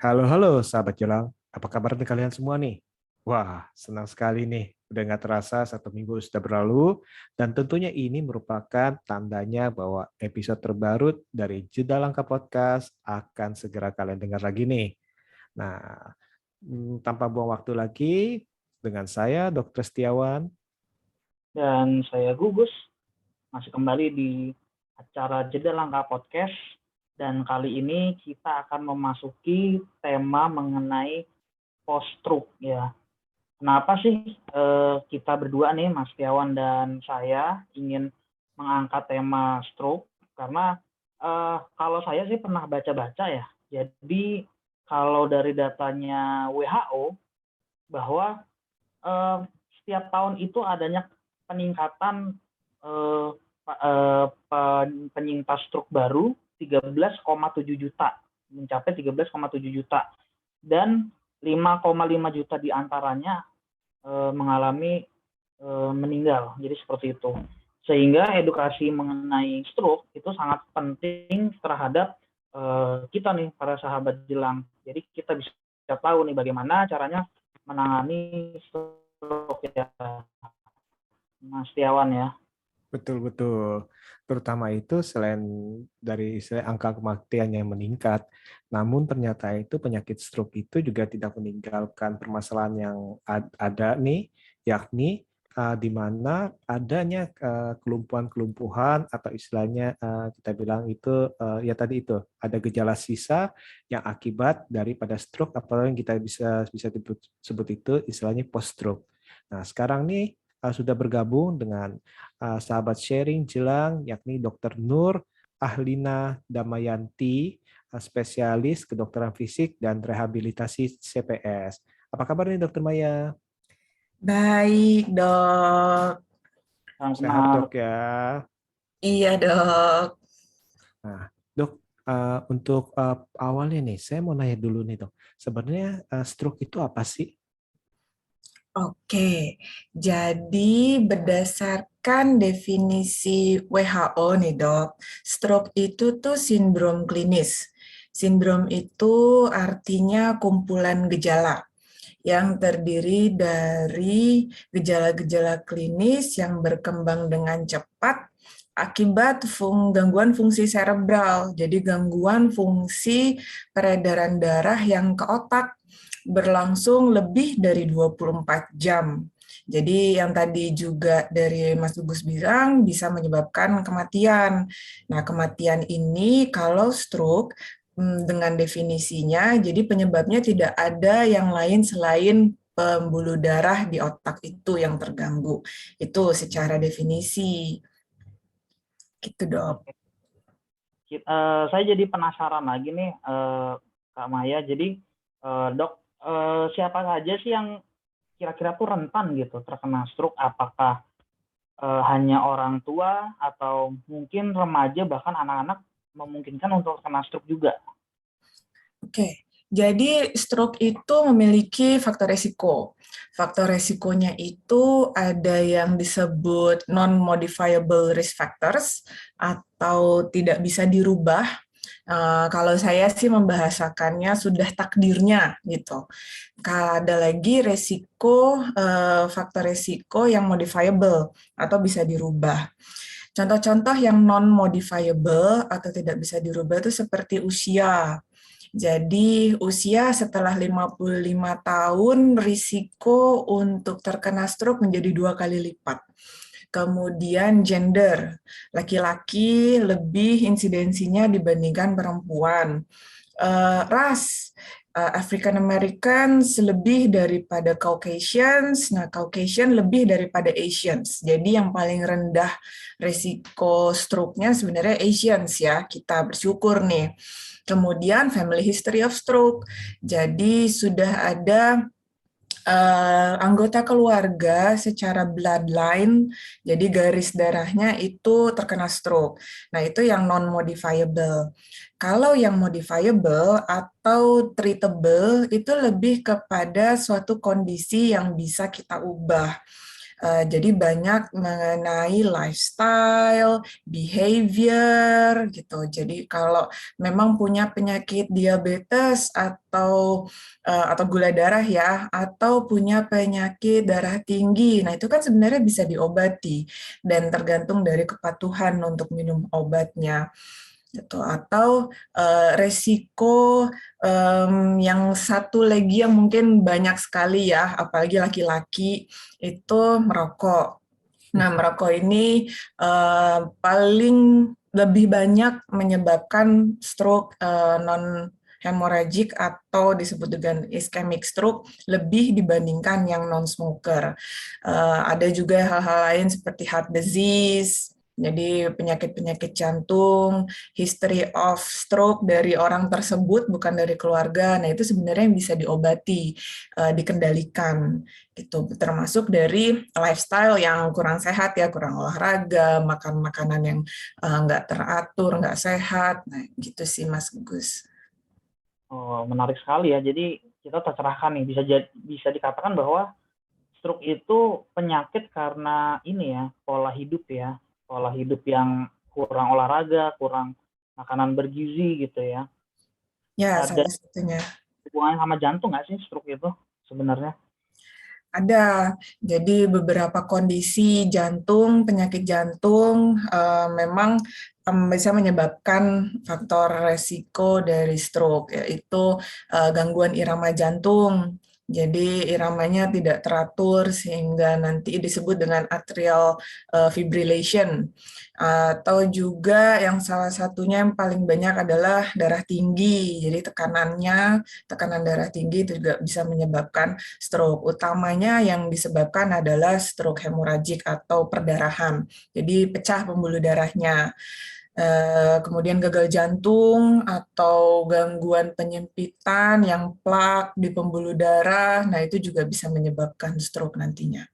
Halo, halo sahabat Jelang. Apa kabar nih kalian semua nih? Wah, senang sekali nih. Udah nggak terasa 1 minggu sudah berlalu. Dan tentunya ini merupakan tandanya bahwa episode terbaru dari Jeda Langkah Podcast akan segera kalian dengar lagi nih. Nah, tanpa buang waktu lagi, dengan saya Dr. Setiawan. Dan saya Gugus, masih kembali di acara Jeda Langkah Podcast. Dan kali ini kita akan memasuki tema mengenai post-stroke ya. Kenapa sih kita berdua nih, Mas Setiawan dan saya, ingin mengangkat tema stroke? Karena kalau saya sih pernah baca-baca ya. Jadi kalau dari datanya WHO, bahwa eh, setiap tahun itu adanya peningkatan eh, penyintas stroke baru 13,7 juta, mencapai 13,7 juta, dan 5,5 juta diantaranya mengalami meninggal. Jadi seperti itu. Sehingga edukasi mengenai stroke itu sangat penting terhadap kita nih, para sahabat Jelang. Jadi kita bisa tahu nih bagaimana caranya menangani stroke ya, Mas Setiawan ya. Betul, betul. Terutama itu selain dari istilah angka kematian yang meningkat, namun ternyata itu penyakit stroke itu juga tidak meninggalkan permasalahan yang ada nih, yakni di mana adanya kelumpuhan-kelumpuhan atau istilahnya kita bilang itu ya tadi itu ada gejala sisa yang akibat daripada stroke atau yang kita bisa bisa sebut itu istilahnya post stroke. Nah, sekarang nih sudah bergabung dengan sahabat sharing Jelang, yakni Dr. Nur Ahlina Damayanti, spesialis kedokteran fisik dan rehabilitasi CPS. Apa kabar nih Dr. Maya? Baik, dok. Salam Sehat kenal. dok ya. Iya, dok. Nah, dok, untuk awalnya nih, saya mau nanya dulu nih dok. Sebenarnya stroke itu apa sih? Oke, jadi berdasarkan definisi WHO nih, dok, stroke itu tuh sindrom klinis. Sindrom itu artinya kumpulan gejala yang terdiri dari gejala-gejala klinis yang berkembang dengan cepat akibat gangguan fungsi cerebral. Jadi gangguan fungsi peredaran darah yang ke otak berlangsung lebih dari 24 jam. Jadi yang tadi juga dari Mas Gugus bilang bisa menyebabkan kematian. Nah, kematian ini kalau stroke dengan definisinya, jadi penyebabnya tidak ada yang lain selain pembuluh darah di otak itu yang terganggu. Itu secara definisi. Gitu, dok. Oke. Saya jadi penasaran lagi nih, Kak Maya. Jadi dok, siapa saja sih yang kira-kira tuh rentan gitu terkena stroke? Apakah hanya orang tua atau mungkin remaja bahkan anak-anak memungkinkan untuk kena stroke juga? Oke, jadi stroke itu memiliki faktor resiko. Faktor resikonya itu ada yang disebut non-modifiable risk factors atau tidak bisa dirubah. Kalau saya sih membahasakannya sudah takdirnya gitu. Ada lagi faktor resiko yang modifiable atau bisa dirubah. Contoh-contoh yang non-modifiable atau tidak bisa dirubah itu seperti usia. Jadi usia setelah 55 tahun risiko untuk terkena stroke menjadi 2 kali lipat. Kemudian gender, laki-laki lebih insidensinya dibandingkan perempuan. Ras, African Americans lebih daripada Caucasians, nah Caucasian lebih daripada Asians. Jadi yang paling rendah risiko stroke-nya sebenarnya Asians ya, kita bersyukur nih. Kemudian family history of stroke, jadi sudah ada anggota keluarga secara bloodline, jadi garis darahnya itu terkena stroke. Nah, itu yang non-modifiable. Kalau yang modifiable atau treatable, itu lebih kepada suatu kondisi yang bisa kita ubah. Jadi banyak mengenai lifestyle, behavior gitu. Jadi kalau memang punya penyakit diabetes atau gula darah ya, atau punya penyakit darah tinggi, nah itu kan sebenarnya bisa diobati dan tergantung dari kepatuhan untuk minum obatnya gitu. Atau resiko yang satu lagi yang mungkin banyak sekali ya, apalagi laki-laki itu merokok. Nah, merokok ini paling lebih banyak menyebabkan stroke non hemorrhagic atau disebut dengan ischemic stroke lebih dibandingkan yang non smoker. Ada juga hal-hal lain seperti heart disease, jadi penyakit-penyakit jantung, history of stroke dari orang tersebut bukan dari keluarga. Nah, itu sebenarnya yang bisa diobati, dikendalikan gitu. Termasuk dari lifestyle yang kurang sehat ya, kurang olahraga, makan makanan yang nggak teratur, nggak sehat. Nah, gitu sih Mas Gus. Oh, menarik sekali ya. Jadi kita tercerahkan nih, bisa dikatakan bahwa stroke itu penyakit karena ini ya, pola hidup ya. Pola hidup yang kurang olahraga, kurang makanan bergizi gitu ya. Ya, Ada salah satunya. hubungannya sama jantung nggak sih stroke itu sebenarnya? Ada. Jadi beberapa kondisi jantung, penyakit jantung memang bisa menyebabkan faktor resiko dari stroke, yaitu gangguan irama jantung. Jadi iramanya tidak teratur sehingga nanti disebut dengan atrial fibrillation. Atau juga yang salah satunya yang paling banyak adalah darah tinggi. Jadi tekanan darah tinggi itu juga bisa menyebabkan stroke. Utamanya yang disebabkan adalah stroke hemorragik atau perdarahan. Jadi pecah pembuluh darahnya. Kemudian gagal jantung atau gangguan penyempitan yang plak di pembuluh darah, nah itu juga bisa menyebabkan stroke nantinya.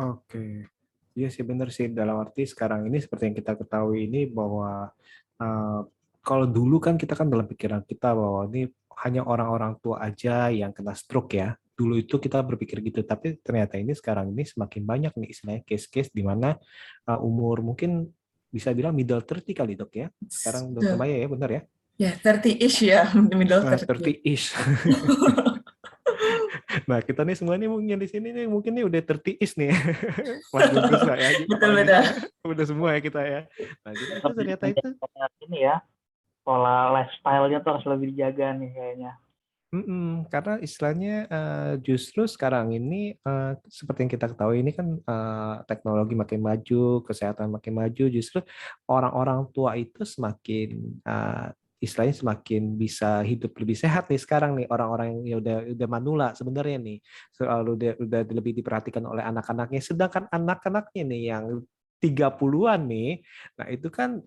Oke, iya sih benar sih. Dalam arti sekarang ini seperti yang kita ketahui ini bahwa uh, kalau dulu kan kita kan dalam pikiran kita bahwa ini hanya orang-orang tua aja yang kena stroke ya. Dulu itu kita berpikir gitu, tapi ternyata ini sekarang ini semakin banyak nih istilahnya case-case di mana umur mungkin bisa bilang middle 30 kali dok ya. Sekarang dokter Maya ya benar ya? Ya, 30-ish ya, middle 30. 30-ish. Nah, kita nih semua nih mungkin di sini nih mungkin nih udah 30-ish nih. Mas Gugus lah ya, apalagi Betul-betul. udah semua ya kita ya. Nah, jadi itu Lebih ternyata itu menjaga ini ya, pola lifestyle-nya tuh harus lebih dijaga nih kayaknya. karena istilahnya justru sekarang ini seperti yang kita ketahui ini kan teknologi makin maju, kesehatan makin maju, justru orang-orang tua itu semakin istilahnya semakin bisa hidup lebih sehat nih sekarang nih orang-orang yang udah manula sebenarnya nih soal udah lebih diperhatikan oleh anak-anaknya, sedangkan anak-anaknya nih yang 30-an nih. Nah, itu kan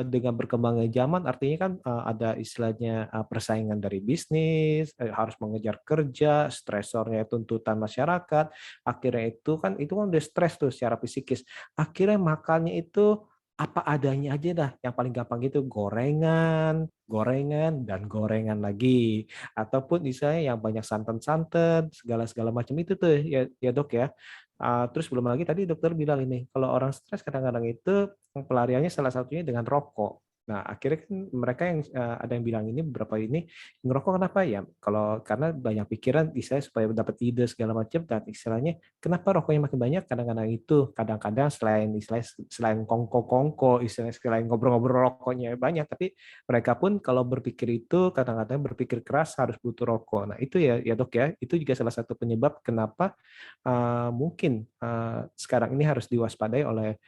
dengan berkembangnya zaman artinya kan ada istilahnya persaingan dari bisnis, harus mengejar kerja, stresornya tuntutan masyarakat. Akhirnya itu kan udah stres tuh secara psikis. Akhirnya makannya itu apa adanya aja dah. Yang paling gampang itu gorengan, gorengan dan gorengan lagi. Ataupun misalnya yang banyak santan-santan, segala-segala macam itu tuh ya Dok ya. Terus belum lagi tadi dokter bilang ini, kalau orang stres kadang-kadang itu pelariannya salah satunya dengan rokok. Nah, akhirnya kan mereka yang ada yang bilang ini beberapa ini ngerokok kenapa ya? Kalau karena banyak pikiran istilahnya supaya dapat ide segala macam dan istilahnya kenapa rokoknya makin banyak? Kadang-kadang itu, kadang-kadang selain kongko-kongko, istilahnya selain ngobrol-ngobrol rokoknya banyak, tapi mereka pun kalau berpikir itu kadang-kadang berpikir keras harus butuh rokok. Nah, itu ya Dok ya, itu juga salah satu penyebab kenapa mungkin sekarang ini harus diwaspadai oleh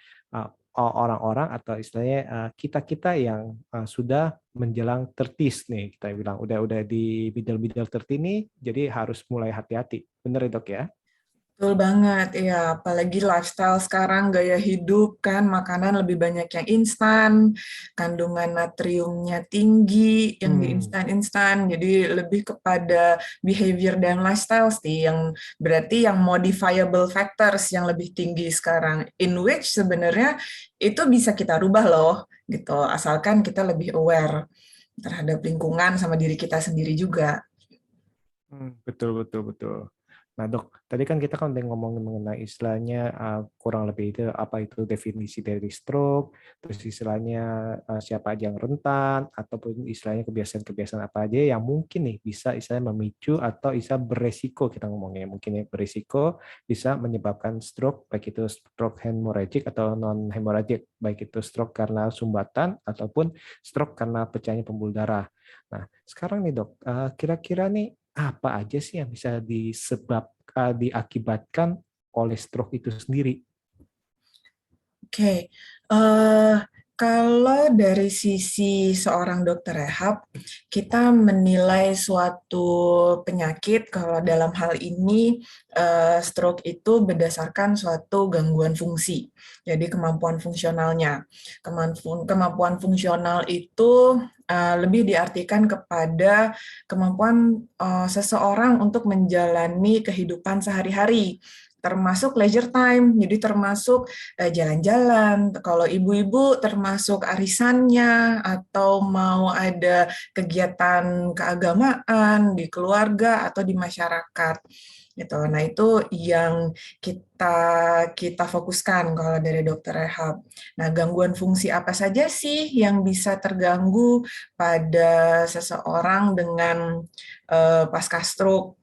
orang-orang atau istilahnya kita-kita yang sudah menjelang 30 nih, kita bilang udah di middle 30 nih, jadi harus mulai hati-hati. Benar ya Dok ya? Betul banget, ya. Apalagi lifestyle sekarang, gaya hidup kan, makanan lebih banyak yang instan, kandungan natriumnya tinggi, yang di instan-instan, jadi lebih kepada behavior dan lifestyle sih, yang berarti yang modifiable factors yang lebih tinggi sekarang, in which sebenarnya itu bisa kita rubah loh, gitu, asalkan kita lebih aware terhadap lingkungan sama diri kita sendiri juga. Betul betul betul. Nah, Dok, tadi kan kita kan udah ngomongin mengenai istilahnya kurang lebih itu apa itu definisi dari stroke, terus istilahnya siapa aja yang rentan, ataupun istilahnya kebiasaan-kebiasaan apa aja yang mungkin nih bisa istilahnya memicu atau bisa beresiko, kita ngomongnya mungkin ya beresiko bisa menyebabkan stroke, baik itu stroke hemorrhagic atau non hemorrhagic, baik itu stroke karena sumbatan ataupun stroke karena pecahnya pembuluh darah. Nah, sekarang nih Dok, kira-kira nih apa aja sih yang bisa diakibatkan oleh stroke itu sendiri? Oke, kalau dari sisi seorang dokter rehab, kita menilai suatu penyakit kalau dalam hal ini stroke itu berdasarkan suatu gangguan fungsi. Jadi kemampuan fungsionalnya. Kemampuan fungsional itu lebih diartikan kepada kemampuan seseorang untuk menjalani kehidupan sehari-hari, termasuk leisure time, jadi termasuk jalan-jalan. Kalau ibu-ibu termasuk arisannya atau mau ada kegiatan keagamaan di keluarga atau di masyarakat gitu. Nah, itu yang kita kita fokuskan kalau dari dokter rehab. Nah, gangguan fungsi apa saja sih yang bisa terganggu pada seseorang dengan pasca stroke?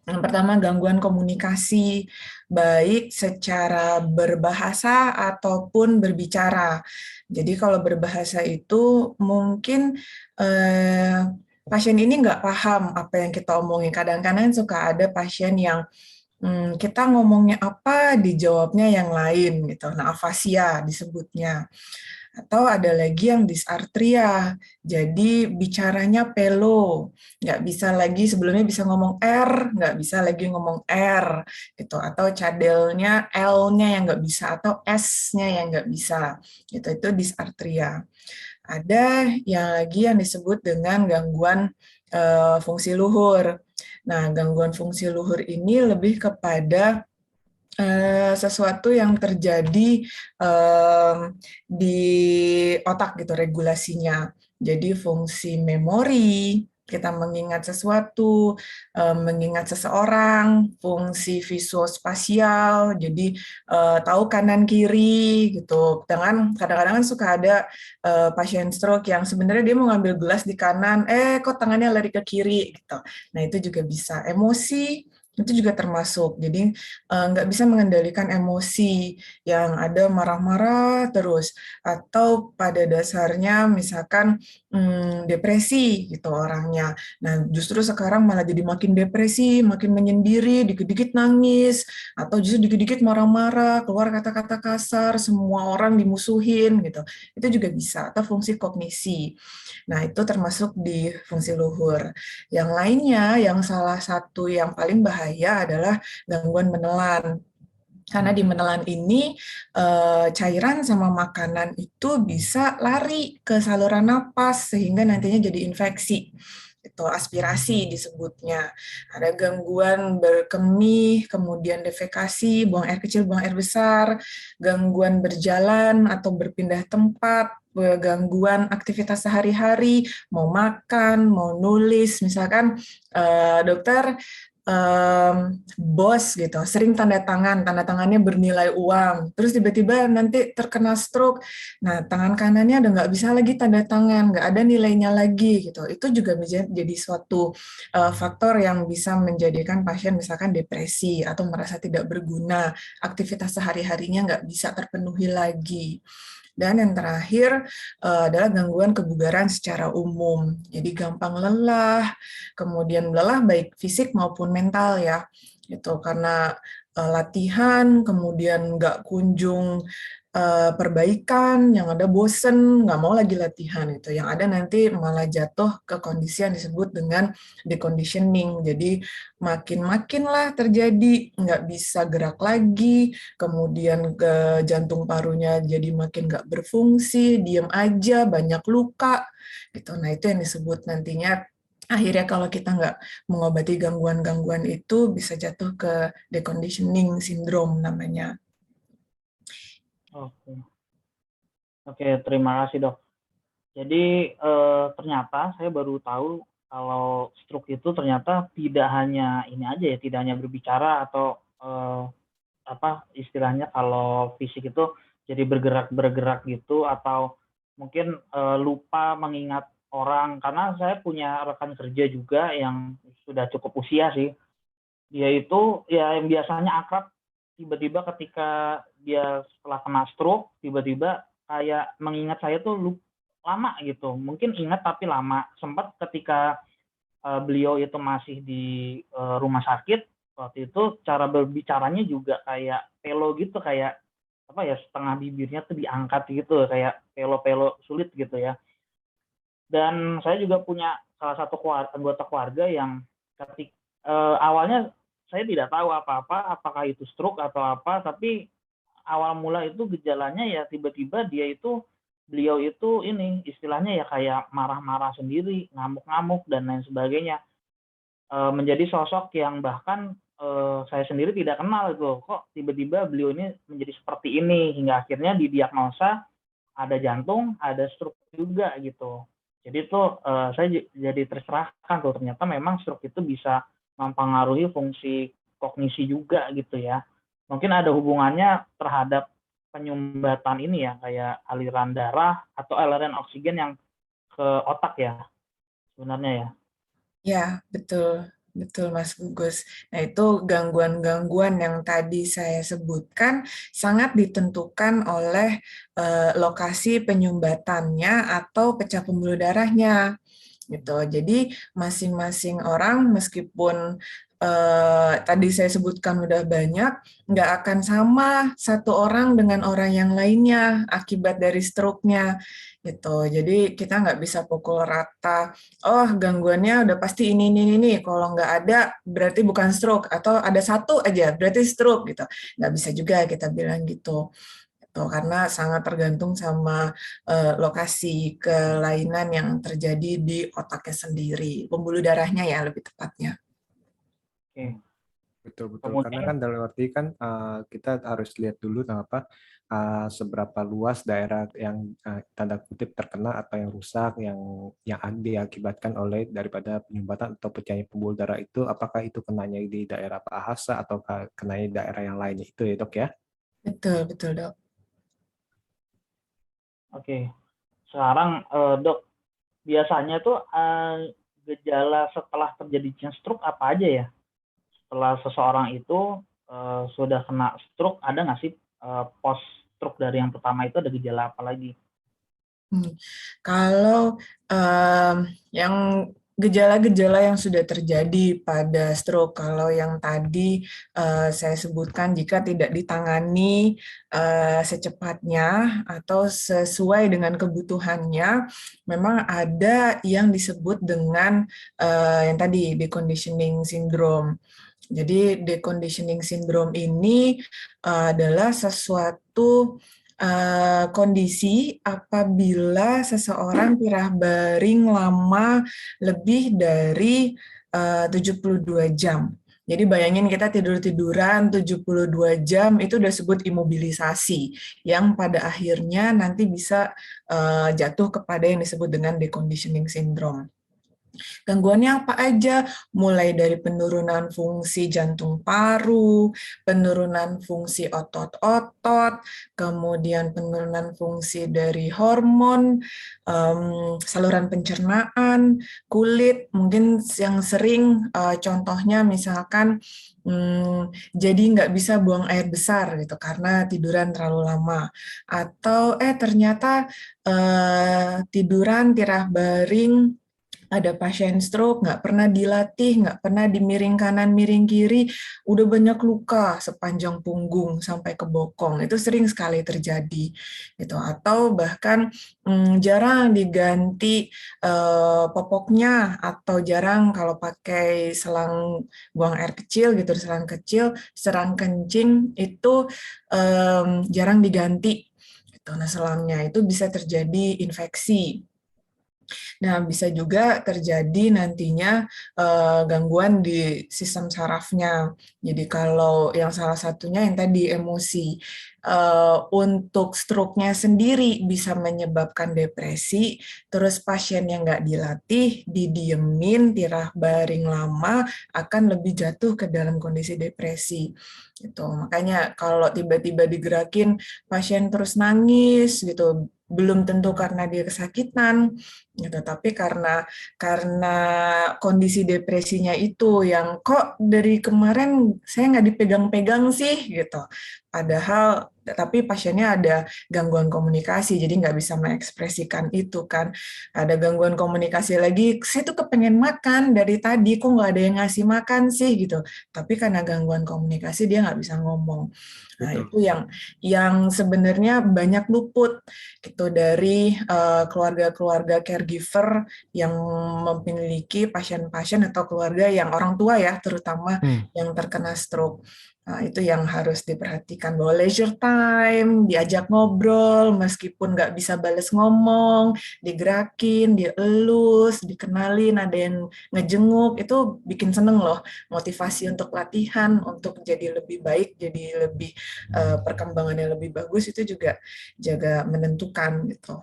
Yang pertama, gangguan komunikasi, baik secara berbahasa ataupun berbicara. Jadi kalau berbahasa itu mungkin pasien ini nggak paham apa yang kita omongin. Kadang-kadang suka ada pasien yang kita ngomongnya apa, dijawabnya yang lain gitu. Nah, afasia disebutnya. Atau ada lagi yang dysarthria, jadi bicaranya pelo, nggak bisa lagi, sebelumnya bisa ngomong R, nggak bisa lagi ngomong R, gitu. Atau cadelnya L-nya yang nggak bisa, atau S-nya yang nggak bisa, gitu. Itu dysarthria. Ada yang lagi yang disebut dengan gangguan fungsi luhur. Nah, gangguan fungsi luhur ini lebih kepada sesuatu yang terjadi di otak gitu regulasinya. Jadi fungsi memori, kita mengingat sesuatu, mengingat seseorang, fungsi visuospasial, jadi tahu kanan kiri gitu. Dengan kadang-kadang kan suka ada pasien stroke yang sebenarnya dia mau ngambil gelas di kanan, kok tangannya lari ke kiri gitu. Nah, itu juga bisa. Emosi itu juga termasuk. Jadi nggak bisa mengendalikan emosi yang ada marah-marah terus, atau pada dasarnya misalkan depresi gitu orangnya. Nah, justru sekarang malah jadi makin depresi, makin menyendiri, dikit-dikit nangis, atau justru dikit-dikit marah-marah, keluar kata-kata kasar, semua orang dimusuhin gitu. Itu juga bisa. Atau fungsi kognisi. Nah, itu termasuk di fungsi luhur. Yang lainnya, yang salah satu yang paling bahaya adalah gangguan menelan. Karena di menelan ini cairan sama makanan itu bisa lari ke saluran napas sehingga nantinya jadi infeksi. Itu aspirasi disebutnya. Ada gangguan berkemih, kemudian defekasi, buang air kecil, buang air besar, gangguan berjalan atau berpindah tempat, gangguan aktivitas sehari-hari, mau makan, mau nulis, misalkan dokter bos gitu, sering tanda tangannya bernilai uang, terus tiba-tiba nanti terkena stroke, nah tangan kanannya udah nggak bisa lagi tanda tangan, nggak ada nilainya lagi gitu, itu juga bisa jadi suatu faktor yang bisa menjadikan pasien misalkan depresi atau merasa tidak berguna, aktivitas sehari-harinya nggak bisa terpenuhi lagi. Dan yang terakhir adalah gangguan kebugaran secara umum. Jadi gampang lelah, kemudian lelah baik fisik maupun mental ya. Itu karena latihan, kemudian nggak kunjung perbaikan, yang ada bosen, nggak mau lagi latihan gitu. Yang ada nanti malah jatuh ke kondisi yang disebut dengan deconditioning. Jadi makin-makin lah terjadi, nggak bisa gerak lagi, kemudian ke jantung parunya jadi makin nggak berfungsi, diem aja, banyak luka gitu. Nah, itu yang disebut nantinya akhirnya kalau kita nggak mengobati gangguan-gangguan itu bisa jatuh ke deconditioning syndrome namanya. Oke, oke, terima kasih dok. Jadi ternyata saya baru tahu kalau stroke itu ternyata tidak hanya ini aja ya, tidak hanya berbicara atau istilahnya kalau fisik itu jadi bergerak gitu, atau mungkin lupa mengingat orang. Karena saya punya rekan kerja juga yang sudah cukup usia sih. Dia itu ya yang biasanya akrab, tiba-tiba ketika dia setelah kena stroke, tiba-tiba kayak mengingat saya tuh lama gitu. Mungkin ingat tapi lama. Sempat ketika beliau itu masih di rumah sakit, waktu itu cara berbicaranya juga kayak pelo gitu, kayak apa ya, setengah bibirnya tuh diangkat gitu, kayak pelo-pelo sulit gitu ya. Dan saya juga punya salah satu anggota keluarga yang awalnya saya tidak tahu apa-apa, apakah itu stroke atau apa, tapi awal mula itu gejalanya ya tiba-tiba beliau itu ini istilahnya ya kayak marah-marah sendiri, ngamuk-ngamuk dan lain sebagainya. Menjadi sosok yang bahkan saya sendiri tidak kenal itu, kok tiba-tiba beliau ini menjadi seperti ini, hingga akhirnya didiagnosa ada jantung, ada stroke juga gitu. Jadi itu saya jadi tercerahkan tuh, ternyata memang stroke itu bisa mempengaruhi fungsi kognisi juga gitu ya. Mungkin ada hubungannya terhadap penyumbatan ini ya, kayak aliran darah atau aliran oksigen yang ke otak ya sebenarnya ya. Ya, betul. Betul, Mas Gugus. Nah, itu gangguan-gangguan yang tadi saya sebutkan sangat ditentukan oleh lokasi penyumbatannya atau pecah pembuluh darahnya. Gitu. Jadi masing-masing orang meskipun tadi saya sebutkan udah banyak, nggak akan sama satu orang dengan orang yang lainnya akibat dari stroke-nya. Gitu. Jadi kita nggak bisa pukul rata, oh gangguannya udah pasti ini. Kalau nggak ada berarti bukan stroke, atau ada satu aja berarti stroke gitu. Nggak bisa juga kita bilang gitu. Karena sangat tergantung sama lokasi kelainan yang terjadi di otaknya sendiri, pembuluh darahnya ya lebih tepatnya. Oke. Betul. Kemudian, Karena kan dalam arti kan kita harus lihat dulu seberapa luas daerah yang tanda kutip terkena atau yang rusak, yang diakibatkan oleh daripada penyumbatan atau pecahnya pembuluh darah itu, apakah itu kenanya di daerah pahasa atau kenanya di daerah yang lainnya itu ya dok ya? Betul dok. Oke. Sekarang dok, biasanya tuh gejala setelah terjadinya stroke apa aja ya? Setelah seseorang itu sudah kena stroke, ada nggak sih post stroke dari yang pertama itu ada gejala apa lagi? Kalau yang gejala-gejala yang sudah terjadi pada stroke, kalau yang tadi saya sebutkan jika tidak ditangani secepatnya atau sesuai dengan kebutuhannya, memang ada yang disebut dengan yang tadi deconditioning syndrome. Jadi deconditioning syndrome ini adalah sesuatu kondisi apabila seseorang tirah baring lama lebih dari 72 jam. Jadi bayangin kita tidur-tiduran 72 jam itu udah sebut imobilisasi yang pada akhirnya nanti bisa jatuh kepada yang disebut dengan deconditioning syndrome. Gangguannya apa aja? Mulai dari penurunan fungsi jantung paru, penurunan fungsi otot-otot, kemudian penurunan fungsi dari hormon, saluran pencernaan, kulit, mungkin yang sering contohnya misalkan jadi nggak bisa buang air besar gitu karena tiduran terlalu lama, atau ternyata tiduran tirah baring ada pasien stroke, nggak pernah dilatih, nggak pernah dimiring kanan, miring kiri, udah banyak luka sepanjang punggung sampai ke bokong. Itu sering sekali terjadi. Gitu. Atau bahkan jarang diganti popoknya, atau jarang kalau pakai selang buang air kecil, gitu, serang kencing, itu jarang diganti. Gitu. Nah, selangnya itu bisa terjadi infeksi. Nah, bisa juga terjadi nantinya gangguan di sistem sarafnya. Jadi kalau yang salah satunya yang tadi emosi. untuk stroke-nya sendiri bisa menyebabkan depresi, terus pasien yang nggak dilatih, didiemin, tirah baring lama, akan lebih jatuh ke dalam kondisi depresi. Gitu. Makanya kalau tiba-tiba digerakin, pasien terus nangis, gitu, belum tentu karena dia kesakitan, gitu, tapi karena kondisi depresinya itu yang kok dari kemarin saya nggak dipegang-pegang sih, gitu. Padahal tapi pasiennya ada gangguan komunikasi, jadi nggak bisa mengekspresikan itu kan. Ada gangguan komunikasi lagi, saya tuh kepengen makan dari tadi, kok nggak ada yang ngasih makan sih gitu. Tapi karena gangguan komunikasi dia nggak bisa ngomong. Nah Betul. itu yang sebenarnya banyak luput gitu dari keluarga-keluarga caregiver yang memiliki pasien-pasien atau keluarga yang orang tua ya, terutama yang terkena stroke. Nah, itu yang harus diperhatikan, bahwa leisure time, diajak ngobrol, meskipun nggak bisa bales ngomong, digerakin, dielus, dikenalin, ada yang ngejenguk, itu bikin seneng loh, motivasi untuk latihan, untuk jadi lebih baik, jadi lebih perkembangannya lebih bagus, itu juga jaga menentukan gitu.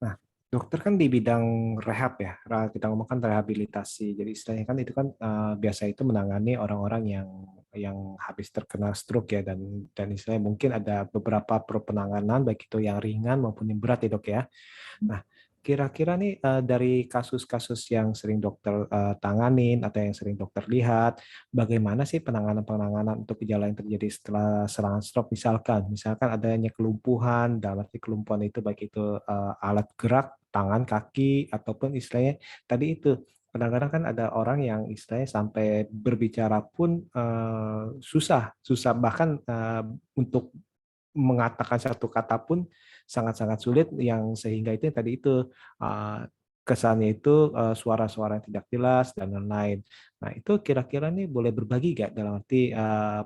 Nah, dokter kan di bidang rehab ya, kita ngomongkan rehabilitasi. Jadi istilahnya kan itu kan biasa itu menangani orang-orang yang habis terkena stroke ya, dan istilahnya mungkin ada beberapa penanganan baik itu yang ringan maupun yang berat ya dok ya. Nah, kira-kira nih dari kasus-kasus yang sering dokter tanganin atau yang sering dokter lihat, bagaimana sih penanganan-penanganan untuk gejala yang terjadi setelah serangan stroke? Misalkan adanya kelumpuhan, dalam arti kelumpuhan itu baik itu alat gerak, tangan, kaki, ataupun istilahnya tadi itu kadang-kadang kan ada orang yang istilahnya sampai berbicara pun susah bahkan untuk mengatakan satu kata pun sangat-sangat sulit, yang sehingga itu yang tadi itu uh, kesannya itu suara-suara yang tidak jelas dan lain-lain. Nah itu kira-kira nih boleh berbagi nggak dalam arti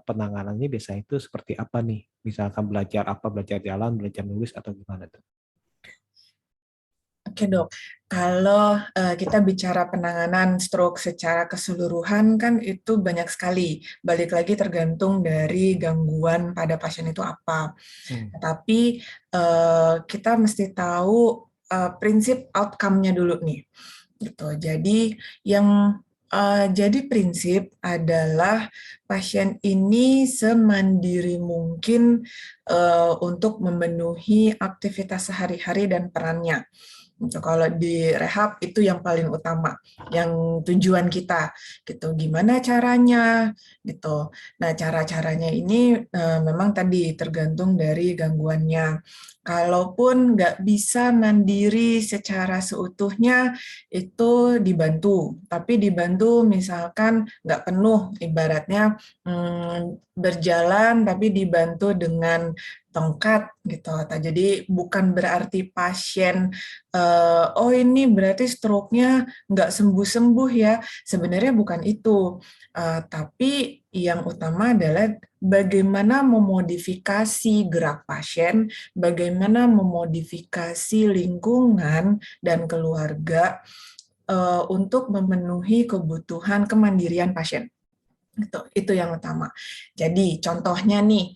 penanganannya biasanya itu seperti apa nih? Misalkan belajar apa, belajar jalan, belajar nulis atau gimana tuh? Oke dok, kalau kita bicara penanganan stroke secara keseluruhan kan itu banyak sekali. Balik lagi tergantung dari gangguan pada pasien itu apa. Tapi kita mesti tahu prinsip outcome-nya dulu nih. Gitu. Jadi yang jadi prinsip adalah pasien ini semandiri mungkin untuk memenuhi aktivitas sehari-hari dan perannya. Gitu. Kalau di rehab itu yang paling utama, yang tujuan kita, gitu. Gimana caranya, gitu. Nah, cara-caranya ini memang tadi tergantung dari gangguannya. Kalaupun nggak bisa mandiri secara seutuhnya, itu dibantu. Tapi dibantu misalkan nggak penuh, ibaratnya berjalan tapi dibantu dengan tongkat gitu. Jadi bukan berarti pasien oh ini berarti stroke-nya nggak sembuh-sembuh ya. Sebenarnya bukan itu. Tapi yang utama adalah bagaimana memodifikasi gerak pasien, bagaimana memodifikasi lingkungan dan keluarga untuk memenuhi kebutuhan kemandirian pasien. Itu yang utama. Jadi contohnya nih,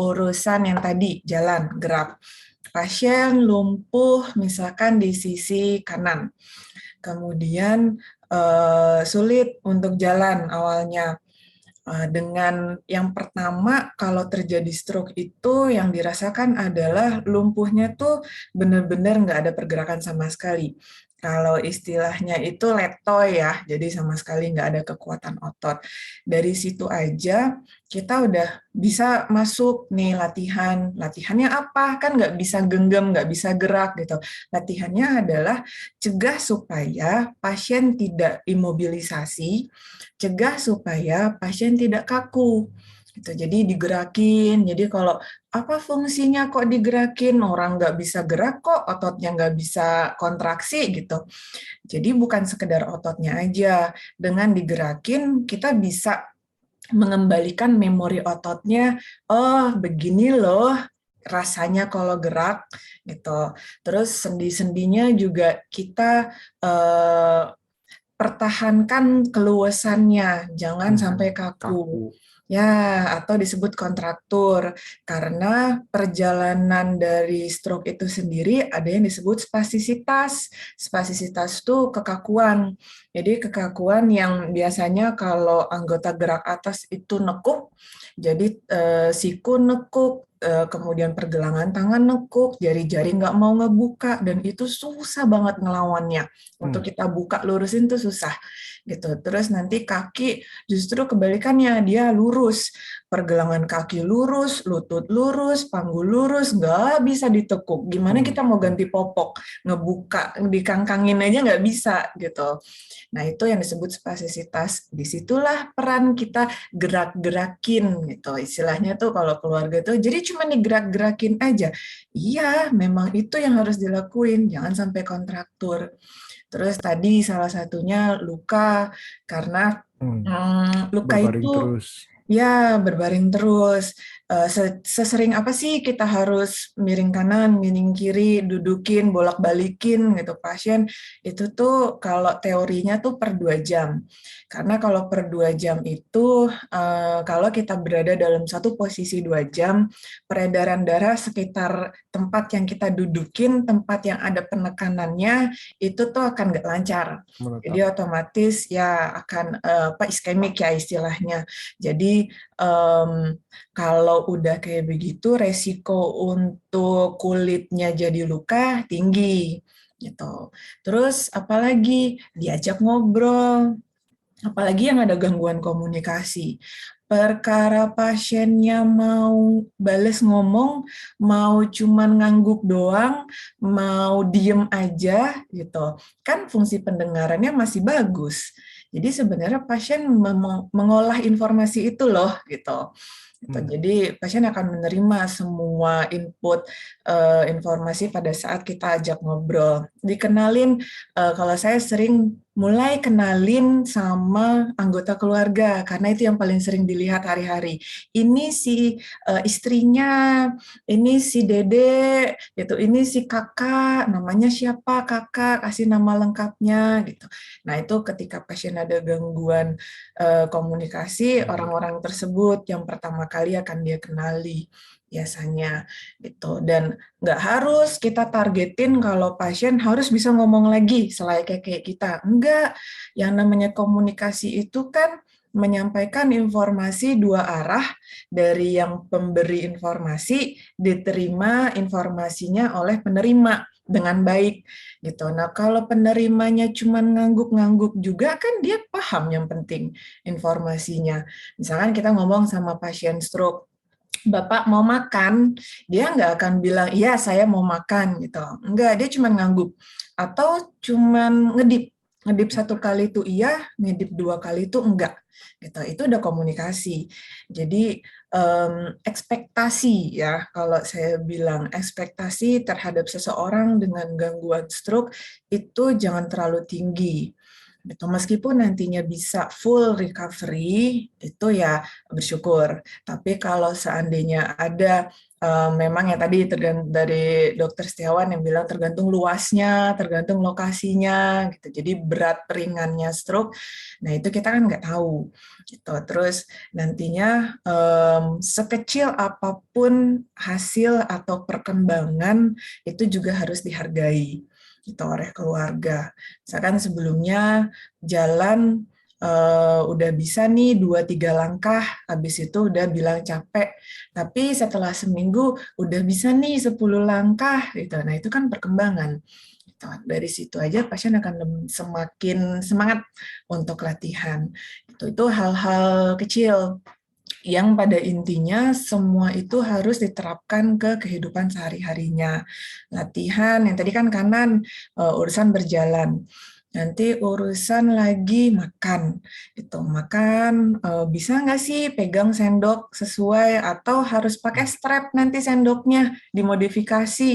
urusan yang tadi, jalan, gerak. Pasien lumpuh misalkan di sisi kanan, kemudian sulit untuk jalan awalnya. Dengan yang pertama, kalau terjadi stroke itu yang dirasakan adalah lumpuhnya tuh benar-benar nggak ada pergerakan sama sekali. Kalau istilahnya itu letoy ya, jadi sama sekali nggak ada kekuatan otot. Dari situ aja kita udah bisa masuk nih latihan. Latihannya apa? Kan nggak bisa genggam, nggak bisa gerak gitu. Latihannya adalah cegah supaya pasien tidak imobilisasi, cegah supaya pasien tidak kaku. Gitu. Jadi digerakin. Jadi kalau apa fungsinya kok digerakin? Orang nggak bisa gerak kok, ototnya nggak bisa kontraksi gitu. Jadi bukan sekedar ototnya aja. Dengan digerakin kita bisa mengembalikan memori ototnya. Oh begini loh rasanya kalau gerak gitu. Terus sendi-sendinya juga kita pertahankan keluasannya, jangan sampai kaku. Kaku. Ya, atau disebut kontraktur, karena perjalanan dari stroke itu sendiri ada yang disebut spastisitas. Spastisitas itu kekakuan. Jadi kekakuan yang biasanya kalau anggota gerak atas itu nekuk, jadi siku nekuk, kemudian pergelangan tangan nekuk, jari-jari nggak mau ngebuka, dan itu susah banget ngelawannya. Untuk kita buka lurusin tuh susah gitu. Terus nanti kaki justru kebalikannya, dia lurus, pergelangan kaki lurus, lutut lurus, panggul lurus, nggak bisa ditekuk. Gimana kita mau ganti popok, ngebuka, dikangkangin aja nggak bisa gitu. Nah itu yang disebut spastisitas. Disitulah peran kita gerak-gerakin gitu. Istilahnya tuh kalau keluarga tuh, jadi cuma digerak-gerakin aja. Iya, memang itu yang harus dilakuin. Jangan sampai kontraktur. Terus tadi salah satunya luka, karena luka Berbaring itu terus. ya berbaring terus. Sesering apa sih kita harus miring kanan, miring kiri, dudukin, bolak-balikin gitu pasien. Itu tuh kalau teorinya tuh per 2 jam. Karena kalau per 2 jam itu, kalau kita berada dalam satu posisi 2 jam, peredaran darah sekitar tempat yang kita dudukin, tempat yang ada penekanannya, itu tuh akan nggak lancar. Jadi Menetap. otomatis ya akan iskemik ya istilahnya. Jadi kalau udah kayak begitu, resiko untuk kulitnya jadi luka tinggi gitu. Terus apalagi diajak ngobrol, apalagi yang ada gangguan komunikasi. Perkara pasiennya mau bales ngomong, mau cuman ngangguk doang, mau diem aja gitu. Kan fungsi pendengarannya masih bagus. Jadi sebenarnya pasien mengolah informasi itu loh gitu. Jadi pasien akan menerima semua input informasi pada saat kita ajak ngobrol. Dikenalin, kalau saya sering mulai kenalin sama anggota keluarga, karena itu yang paling sering dilihat hari-hari. Ini si istrinya, ini si dede, gitu. Ini si kakak, namanya siapa kakak, kasih nama lengkapnya, gitu. Nah itu ketika pasien ada gangguan komunikasi, orang-orang tersebut yang pertama kali akan dia kenali biasanya gitu. Dan nggak harus kita targetin kalau pasien harus bisa ngomong lagi selain kayak kita. Enggak, yang namanya komunikasi itu kan menyampaikan informasi dua arah, dari yang pemberi informasi diterima informasinya oleh penerima dengan baik gitu. Nah, kalau penerimanya cuma ngangguk-ngangguk juga kan dia paham yang penting informasinya. Misalkan kita ngomong sama pasien stroke, Bapak mau makan, dia nggak akan bilang, iya saya mau makan gitu. Enggak, dia cuma ngangguk. Atau cuma ngedip. Ngedip satu kali itu iya, ngedip dua kali itu enggak. Gitu. Itu udah komunikasi. Jadi ekspektasi ya, kalau saya bilang ekspektasi terhadap seseorang dengan gangguan stroke itu jangan terlalu tinggi. Gitu. Meskipun nantinya bisa full recovery, itu ya bersyukur. Tapi kalau seandainya ada memang yang tadi dari Dokter Setiawan yang bilang tergantung luasnya, tergantung lokasinya, gitu. Jadi berat ringannya stroke, nah itu kita kan nggak tahu. Gitu. Terus nantinya sekecil apapun hasil atau perkembangan itu juga harus dihargai gitu oleh keluarga. Misalkan sebelumnya jalan udah bisa nih 2-3 langkah, habis itu udah bilang capek. Tapi setelah seminggu udah bisa nih 10 langkah gitu. Nah, itu kan perkembangan. Gitu. Dari situ aja pasien akan semakin semangat untuk latihan. Itu hal-hal kecil yang pada intinya semua itu harus diterapkan ke kehidupan sehari-harinya. Latihan, yang tadi kan kanan, urusan berjalan. Nanti urusan lagi makan, gitu. Makan bisa nggak sih pegang sendok sesuai atau harus pakai strap nanti sendoknya dimodifikasi,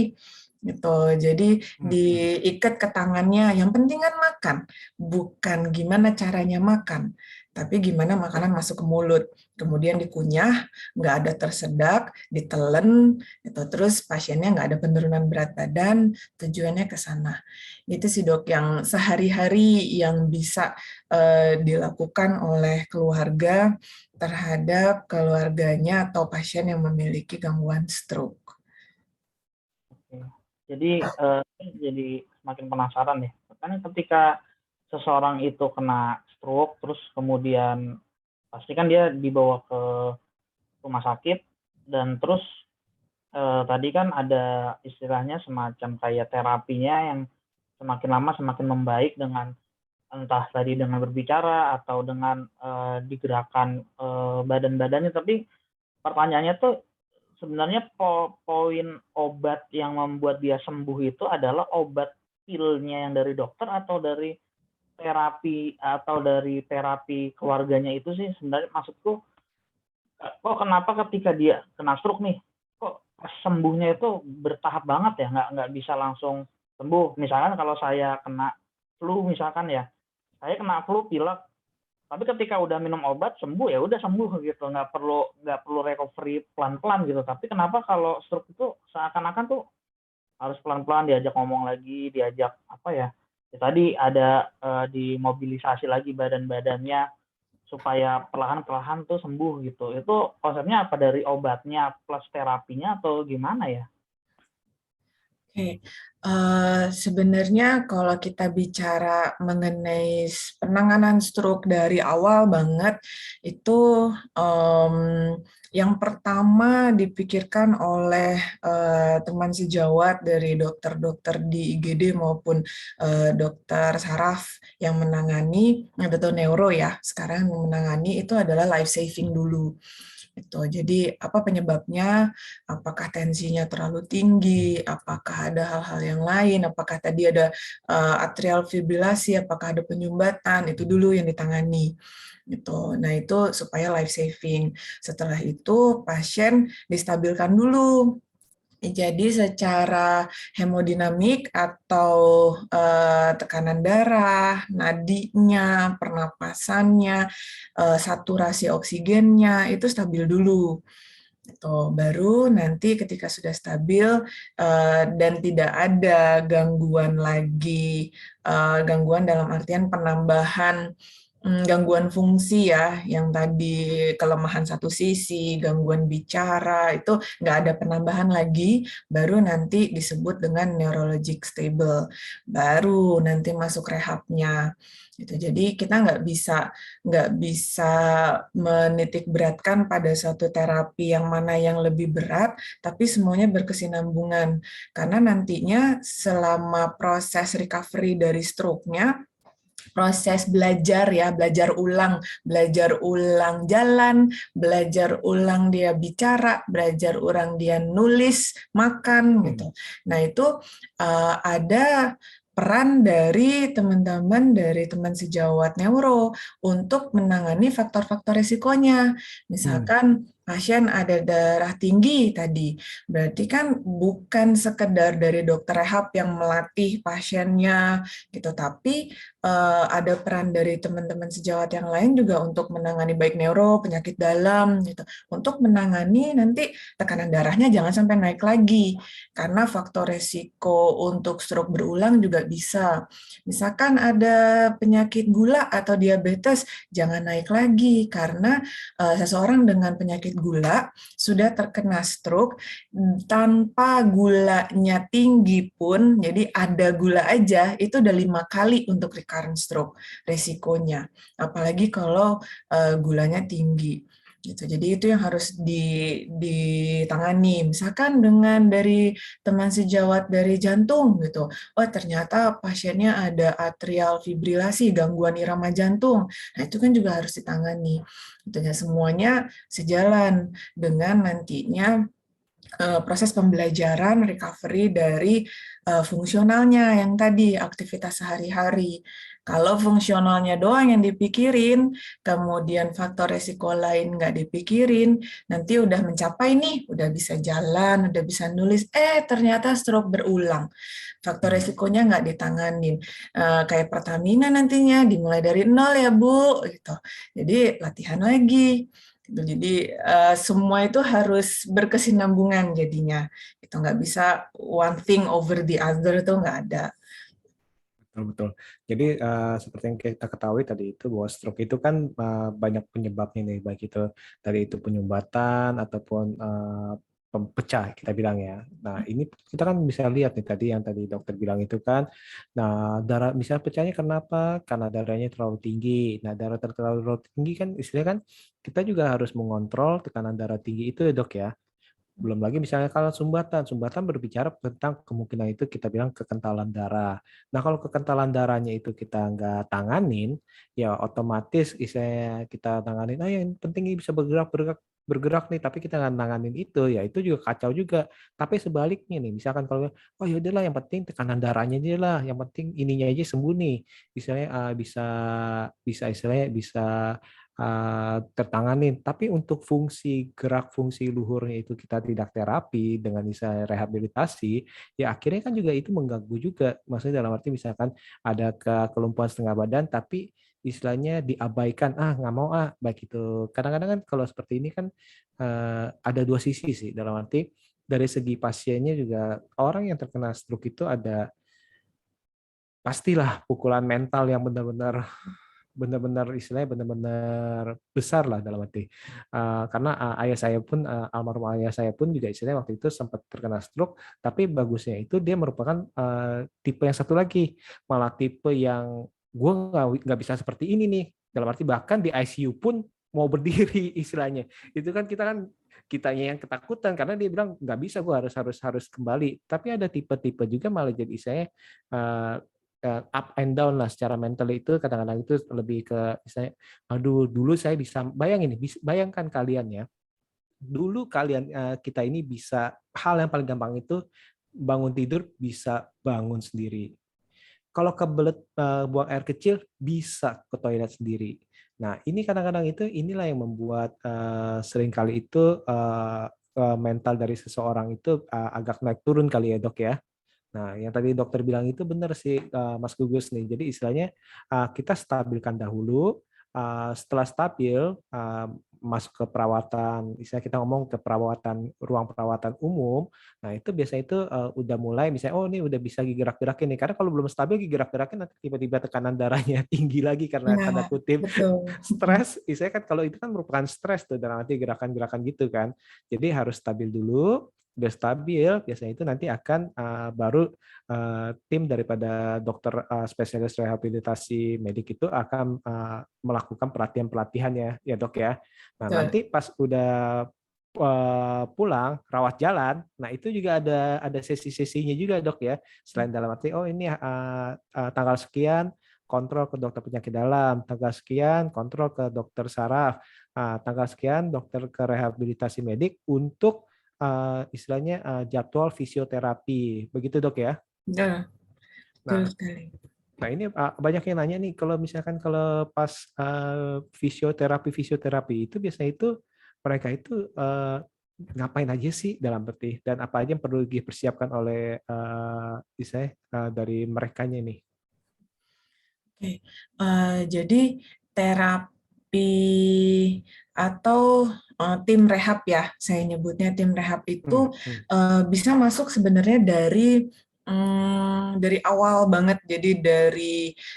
gitu. Jadi diikat ke tangannya. Yang penting kan makan, bukan gimana caranya makan, tapi gimana makanan masuk ke mulut, kemudian dikunyah, nggak ada tersedak, ditelen, itu terus pasiennya nggak ada penurunan berat badan, tujuannya ke sana. Itu sih dok yang sehari-hari yang bisa dilakukan oleh keluarga terhadap keluarganya atau pasien yang memiliki gangguan stroke. Oke. Jadi semakin penasaran ya. Kan ketika seseorang itu kena stroke, terus kemudian pasti kan dia dibawa ke rumah sakit, dan terus tadi kan ada istilahnya semacam kayak terapinya yang semakin lama semakin membaik dengan entah tadi dengan berbicara atau dengan digerakkan badan-badannya. Tapi pertanyaannya tuh sebenarnya poin obat yang membuat dia sembuh itu adalah obat pilnya yang dari dokter atau dari terapi keluarganya itu sih sebenarnya. Maksudku, kok kenapa ketika dia kena stroke nih, kok sembuhnya itu bertahap banget ya, nggak bisa langsung sembuh. Misalkan kalau saya kena flu misalkan ya, saya kena flu pilek, tapi ketika udah minum obat sembuh ya udah sembuh gitu, nggak perlu recovery pelan-pelan gitu. Tapi kenapa kalau stroke itu seakan-akan tuh harus pelan-pelan, diajak ngomong lagi, diajak apa ya, tadi ada dimobilisasi lagi badan-badannya supaya perlahan-perlahan tuh sembuh gitu. Itu konsepnya apa, dari obatnya plus terapinya atau gimana ya? Oke, sebenarnya kalau kita bicara mengenai penanganan stroke dari awal banget, itu yang pertama dipikirkan oleh teman sejawat dari dokter-dokter di IGD maupun dokter saraf yang menangani, atau neuro ya, sekarang yang menangani itu adalah life saving dulu. Jadi apa penyebabnya? Apakah tensinya terlalu tinggi? Apakah ada hal-hal yang lain? Apakah tadi ada atrial fibrilasi? Apakah ada penyumbatan? Itu dulu yang ditangani. Nah itu supaya life saving. Setelah itu pasien distabilkan dulu. Jadi secara hemodinamik atau tekanan darah, nadinya, pernapasannya, saturasi oksigennya itu stabil dulu. Baru nanti ketika sudah stabil dan tidak ada gangguan lagi, gangguan dalam artian penambahan gangguan fungsi ya, yang tadi kelemahan satu sisi, gangguan bicara, itu nggak ada penambahan lagi, baru nanti disebut dengan neurologic stable, baru nanti masuk rehabnya. Jadi kita nggak bisa menitik beratkan pada suatu terapi yang mana yang lebih berat, tapi semuanya berkesinambungan, karena nantinya selama proses recovery dari stroke-nya, proses belajar ya, belajar ulang jalan, belajar ulang dia bicara, belajar ulang dia nulis, makan gitu. Nah, itu ada peran dari teman-teman dari teman sejawat neuro untuk menangani faktor-faktor risikonya. Misalkan pasien ada darah tinggi tadi, berarti kan bukan sekedar dari dokter rehab yang melatih pasiennya gitu, tapi ada peran dari teman-teman sejawat yang lain juga untuk menangani baik neuro, penyakit dalam gitu. Untuk menangani nanti tekanan darahnya jangan sampai naik lagi, karena faktor resiko untuk stroke berulang juga bisa. Misalkan ada penyakit gula atau diabetes, jangan naik lagi, karena seseorang dengan penyakit gula sudah terkena stroke tanpa gulanya tinggi pun, jadi ada gula aja, itu udah 5 kali untuk recurrent stroke resikonya, apalagi kalau gulanya tinggi. Jadi itu yang harus ditangani. Misalkan dengan dari teman sejawat dari jantung gitu, oh ternyata pasiennya ada atrial fibrilasi, gangguan irama jantung. Nah itu kan juga harus ditangani. Semuanya sejalan dengan nantinya proses pembelajaran recovery dari fungsionalnya yang tadi aktivitas sehari-hari. Kalau fungsionalnya doang yang dipikirin, kemudian faktor resiko lain nggak dipikirin, nanti udah mencapai nih, udah bisa jalan, udah bisa nulis, ternyata stroke berulang. Faktor resikonya nggak ditanganin. Kayak Pertamina nantinya dimulai dari nol ya Bu, gitu. Jadi latihan lagi. Gitu. Jadi semua itu harus berkesinambungan jadinya. Itu nggak bisa one thing over the other itu nggak ada. Betul, betul. Jadi seperti yang kita ketahui tadi itu bahwa stroke itu kan banyak penyebabnya nih, baik itu dari itu penyumbatan ataupun pecah kita bilang ya. Nah ini kita kan bisa lihat nih tadi yang tadi dokter bilang itu kan, nah darah misalnya pecahnya kenapa? Karena darahnya terlalu tinggi. Nah darah terlalu tinggi kan istilahnya kan kita juga harus mengontrol tekanan darah tinggi itu ya dok ya. Belum lagi misalnya kalau sumbatan berbicara tentang kemungkinan itu kita bilang kekentalan darah. Nah kalau kekentalan darahnya itu kita nggak tanganin, ya otomatis misalnya kita tanganin, yang penting bisa bergerak nih, tapi kita nggak nanganin itu, ya itu juga kacau juga. Tapi sebaliknya nih, misalkan kalau oh ya udahlah yang penting tekanan darahnya aja lah, yang penting ininya aja sembuh nih, misalnya bisa bisa istilahnya bisa tertanganin. Tapi untuk fungsi gerak, fungsi luhurnya itu kita tidak terapi dengan misalnya rehabilitasi, ya akhirnya kan juga itu mengganggu juga. Maksudnya dalam arti misalkan ada kelumpuhan setengah badan, tapi istilahnya diabaikan, nggak mau baik itu. Kadang-kadang kan kalau seperti ini kan ada dua sisi sih, dalam arti dari segi pasiennya juga orang yang terkena stroke itu ada pastilah pukulan mental yang benar-benar istilahnya benar-benar besar lah dalam arti karena ayah saya pun almarhum ayah saya pun juga istilahnya waktu itu sempat terkena stroke, tapi bagusnya itu dia merupakan tipe yang satu lagi, malah tipe yang gue nggak bisa seperti ini nih, dalam arti bahkan di ICU pun mau berdiri istilahnya itu kan kitanya yang ketakutan karena dia bilang nggak bisa, gue harus kembali. Tapi ada tipe-tipe juga malah jadi saya up and down lah secara mental, itu kadang-kadang itu lebih ke misalnya aduh dulu saya bisa bayangin nih, bayangkan kalian ya, dulu kalian kita ini bisa hal yang paling gampang itu bangun tidur bisa bangun sendiri, kalau kebelet buang air kecil bisa ke toilet sendiri. Nah ini kadang-kadang itu inilah yang membuat seringkali itu mental dari seseorang itu agak naik turun kali ya dok ya. Nah, yang tadi dokter bilang itu benar sih, Mas Gugus nih. Jadi istilahnya kita stabilkan dahulu, setelah stabil masuk ke perawatan, misalnya kita ngomong ke perawatan ruang perawatan umum. Nah, itu biasanya itu udah mulai misalnya oh ini udah bisa digerak-gerakin nih. Karena kalau belum stabil digerak-gerakin nanti tiba-tiba tekanan darahnya tinggi lagi karena tanda Nah, kutip betul. stres. Misalnya kan kalau itu kan merupakan stres tuh dalam arti gerakan-gerakan gitu kan. Jadi harus stabil dulu, udah stabil, biasanya itu nanti akan baru tim daripada dokter spesialis rehabilitasi medik itu akan melakukan pelatihan-pelatihan ya dok ya. Nah Betul. nanti pas udah pulang rawat jalan, nah itu juga ada sesi-sesinya juga dok ya. Selain dalam arti oh ini tanggal sekian kontrol ke dokter penyakit dalam, tanggal sekian kontrol ke dokter saraf, tanggal sekian dokter ke rehabilitasi medik untuk istilahnya jadwal fisioterapi, begitu dok ya. Betul. Betul Nah, sekali. nah ini banyak yang nanya nih, kalau misalkan kalau pas fisioterapi itu biasanya itu mereka itu ngapain aja sih dalam arti dan apa aja yang perlu dipersiapkan oleh misalnya dari merekanya nih. Oke, jadi terapi atau tim rehab ya, saya nyebutnya tim rehab Hmm, itu hmm. bisa masuk sebenarnya dari awal banget, jadi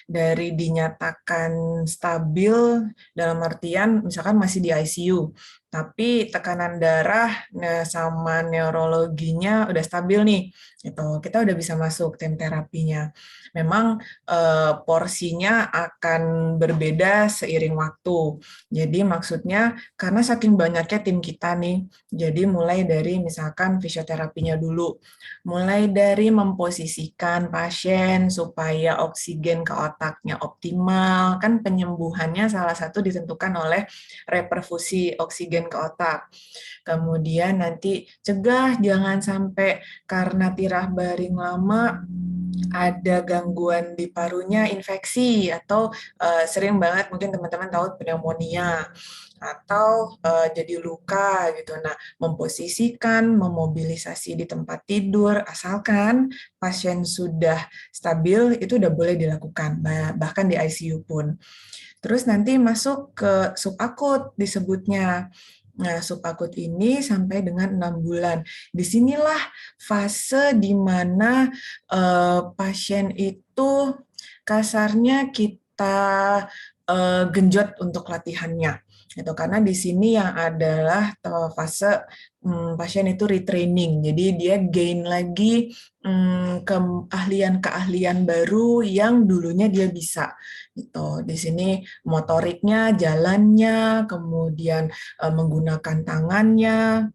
dari dinyatakan stabil dalam artian misalkan masih di ICU, tapi tekanan darah sama neurologinya udah stabil nih, itu kita udah bisa masuk tim terapinya. Memang porsinya akan berbeda seiring waktu. Jadi maksudnya karena saking banyaknya tim kita nih, jadi mulai dari misalkan fisioterapinya dulu, mulai dari memposisikan pasien supaya oksigen ke otaknya optimal, kan penyembuhannya salah satu ditentukan oleh reperfusi oksigen oksigen ke otak. Kemudian nanti cegah jangan sampai karena tirah baring lama ada gangguan di parunya, infeksi, atau sering banget mungkin teman-teman tahu pneumonia atau jadi luka gitu. Nah, memposisikan, memobilisasi di tempat tidur, asalkan pasien sudah stabil, itu udah boleh dilakukan, bahkan di ICU pun. Terus nanti masuk ke subakut disebutnya. Nah, subakut ini sampai dengan 6 bulan. Disinilah fase di mana pasien itu kasarnya kita genjot untuk latihannya. Itu karena di sini yang adalah fase pasien itu retraining. Jadi dia gain lagi keahlian-keahlian baru yang dulunya dia bisa. Gitu. Di sini motoriknya, jalannya, kemudian menggunakan tangannya,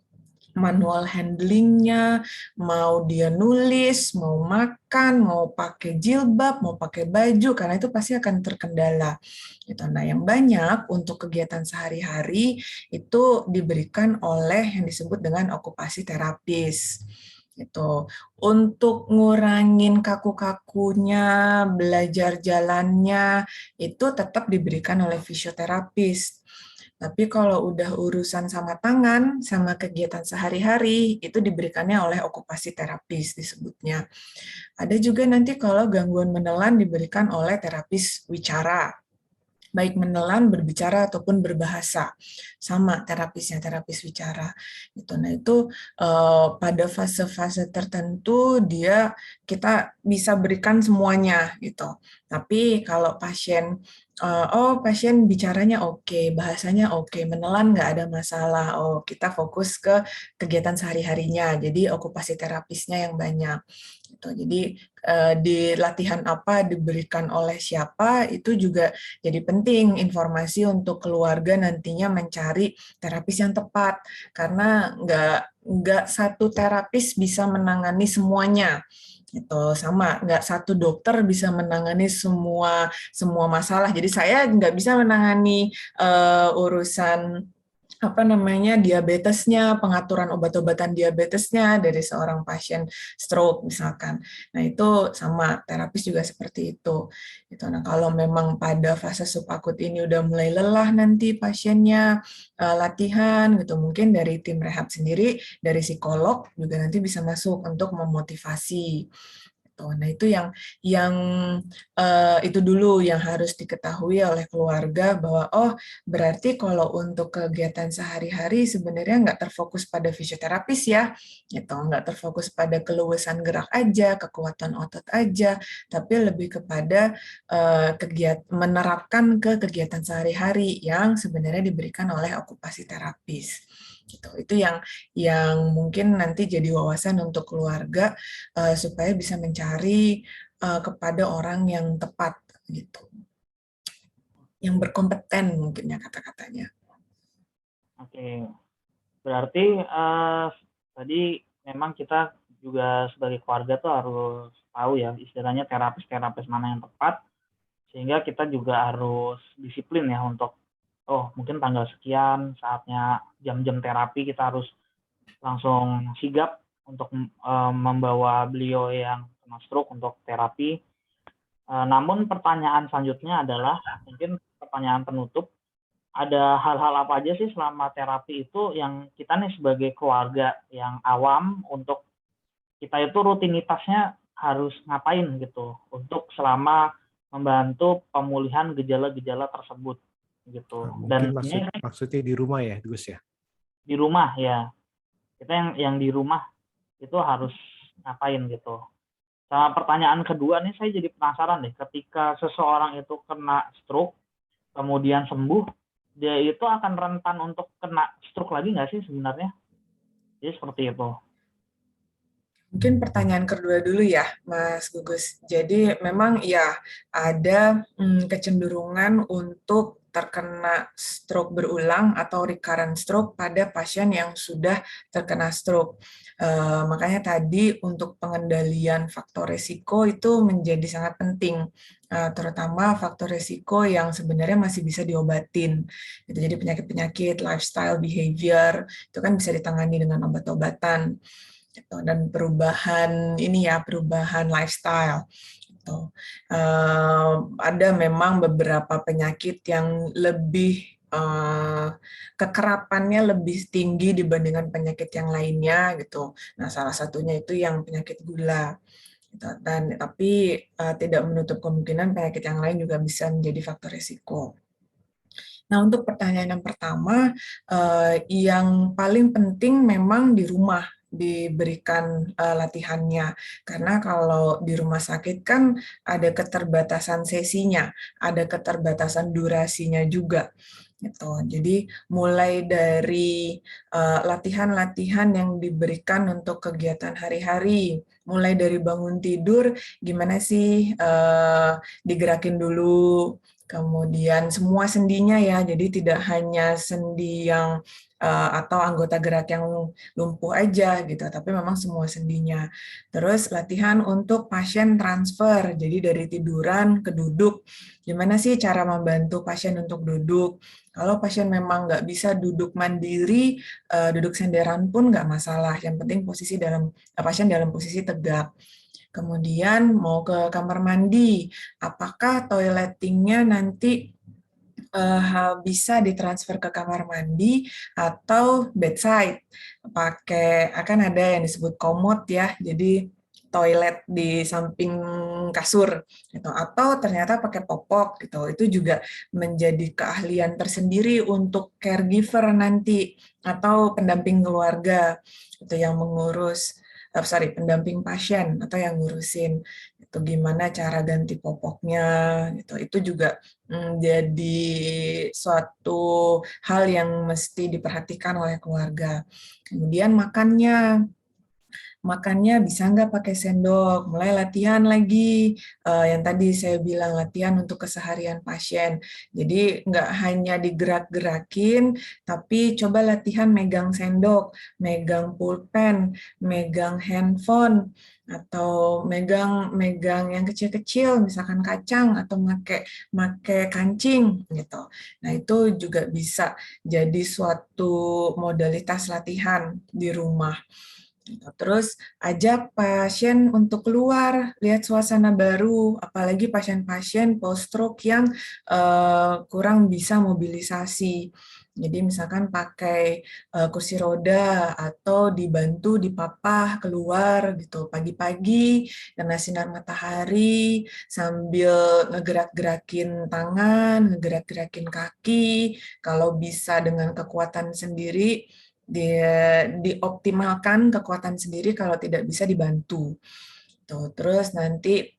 manual handlingnya, mau dia nulis, mau makan, mau pakai jilbab, mau pakai baju, karena itu pasti akan terkendala. Gitu. Nah, yang banyak untuk kegiatan sehari-hari itu diberikan oleh yang disebut dengan okupasi terapis. Gitu. Untuk ngurangin kaku-kakunya, belajar jalannya, itu tetap diberikan oleh fisioterapis. Tapi kalau udah urusan sama tangan, sama kegiatan sehari-hari, itu diberikannya oleh okupasi terapis disebutnya. Ada juga nanti kalau gangguan menelan diberikan oleh terapis wicara, baik menelan, berbicara, ataupun berbahasa. Sama terapisnya, terapis wicara. Nah, itu pada fase-fase tertentu kita bisa berikan semuanya gitu. Tapi kalau pasien pasien bicaranya oke, bahasanya oke, menelan nggak ada masalah. Oh, kita fokus ke kegiatan sehari-harinya. Jadi okupasi terapisnya yang banyak. Jadi di latihan apa diberikan oleh siapa itu juga jadi penting informasi untuk keluarga nantinya mencari terapis yang tepat, karena nggak satu terapis bisa menangani semuanya. Itu sama, nggak satu dokter bisa menangani semua masalah. Jadi saya nggak bisa menangani urusan diabetesnya, pengaturan obat-obatan diabetesnya dari seorang pasien stroke misalkan. Nah, itu sama, terapis juga seperti itu. Nah, kalau memang pada fase subakut ini udah mulai lelah nanti pasiennya latihan gitu, mungkin dari tim rehab sendiri, dari psikolog juga nanti bisa masuk untuk memotivasi. Nah, itu yang itu dulu yang harus diketahui oleh keluarga, bahwa berarti kalau untuk kegiatan sehari-hari sebenarnya nggak terfokus pada fisioterapis ya, gitu, nggak terfokus pada keluasan gerak aja, kekuatan otot aja, tapi lebih kepada menerapkan ke kegiatan sehari-hari yang sebenarnya diberikan oleh okupasi terapis. Gitu. Itu yang mungkin nanti jadi wawasan untuk keluarga supaya bisa mencari kepada orang yang tepat gitu, yang berkompeten mungkinnya kata-katanya. Oke, berarti tadi memang kita juga sebagai keluarga tuh harus tahu ya istilahnya terapis mana yang tepat, sehingga kita juga harus disiplin ya untuk mungkin tanggal sekian saatnya jam-jam terapi, kita harus langsung sigap untuk membawa beliau yang kena stroke untuk terapi. Namun pertanyaan selanjutnya adalah mungkin pertanyaan penutup, ada hal-hal apa aja sih selama terapi itu yang kita nih sebagai keluarga yang awam, untuk kita itu rutinitasnya harus ngapain gitu untuk selama membantu pemulihan gejala-gejala tersebut gitu. Mungkin Dan maksudnya di rumah ya, Gus ya? Di rumah ya, kita yang di rumah itu harus ngapain gitu. Sama pertanyaan kedua nih, saya jadi penasaran deh, ketika seseorang itu kena stroke kemudian sembuh, dia itu akan rentan untuk kena stroke lagi nggak sih sebenarnya? Jadi seperti itu. Mungkin pertanyaan kedua dulu ya, Mas Gugus. Jadi memang ya ada kecenderungan untuk terkena stroke berulang atau recurrent stroke pada pasien yang sudah terkena stroke. Makanya tadi untuk pengendalian faktor risiko itu menjadi sangat penting, terutama faktor risiko yang sebenarnya masih bisa diobatin. Jadi penyakit-penyakit, lifestyle, behavior, itu kan bisa ditangani dengan obat-obatan. Dan perubahan lifestyle. Ada memang beberapa penyakit yang lebih kekerapannya lebih tinggi dibandingkan penyakit yang lainnya gitu. Nah, salah satunya itu yang penyakit gula. Tapi tidak menutup kemungkinan penyakit yang lain juga bisa menjadi faktor risiko. Nah, untuk pertanyaan yang pertama, yang paling penting memang di rumah diberikan latihannya. Karena kalau di rumah sakit kan ada keterbatasan sesinya, ada keterbatasan durasinya juga. Gitu. Jadi mulai dari latihan-latihan yang diberikan untuk kegiatan hari-hari, mulai dari bangun tidur, gimana sih digerakin dulu, kemudian semua sendinya ya, jadi tidak hanya sendi yang atau anggota gerak yang lumpuh aja gitu, tapi memang semua sendinya. Terus latihan untuk pasien transfer, jadi dari tiduran ke duduk, gimana sih cara membantu pasien untuk duduk. Kalau pasien memang nggak bisa duduk mandiri, duduk senderan pun nggak masalah, yang penting pasien dalam posisi tegak. Kemudian mau ke kamar mandi, apakah toiletingnya nanti bisa ditransfer ke kamar mandi atau bedside? Akan ada yang disebut komod ya, jadi toilet di samping kasur gitu, atau ternyata pakai popok gitu. Itu juga menjadi keahlian tersendiri untuk caregiver nanti atau pendamping keluarga itu yang mengurus pendamping pasien atau yang ngurusin itu gimana cara ganti popoknya gitu. Itu juga jadi suatu hal yang mesti diperhatikan oleh keluarga. Kemudian makannya bisa nggak pakai sendok, mulai latihan lagi, yang tadi saya bilang latihan untuk keseharian pasien. Jadi nggak hanya digerak-gerakin, tapi coba latihan megang sendok, megang pulpen, megang handphone, atau megang yang kecil-kecil, misalkan kacang, atau make kancing, gitu. Nah, itu juga bisa jadi suatu modalitas latihan di rumah. Terus ajak pasien untuk keluar, lihat suasana baru, apalagi pasien-pasien post-stroke yang kurang bisa mobilisasi. Jadi misalkan pakai kursi roda atau dibantu dipapah keluar gitu pagi-pagi kena sinar matahari sambil ngegerak-gerakin tangan, ngegerak-gerakin kaki, kalau bisa dengan kekuatan sendiri dioptimalkan kekuatan sendiri, kalau tidak bisa dibantu. Tuh, terus nanti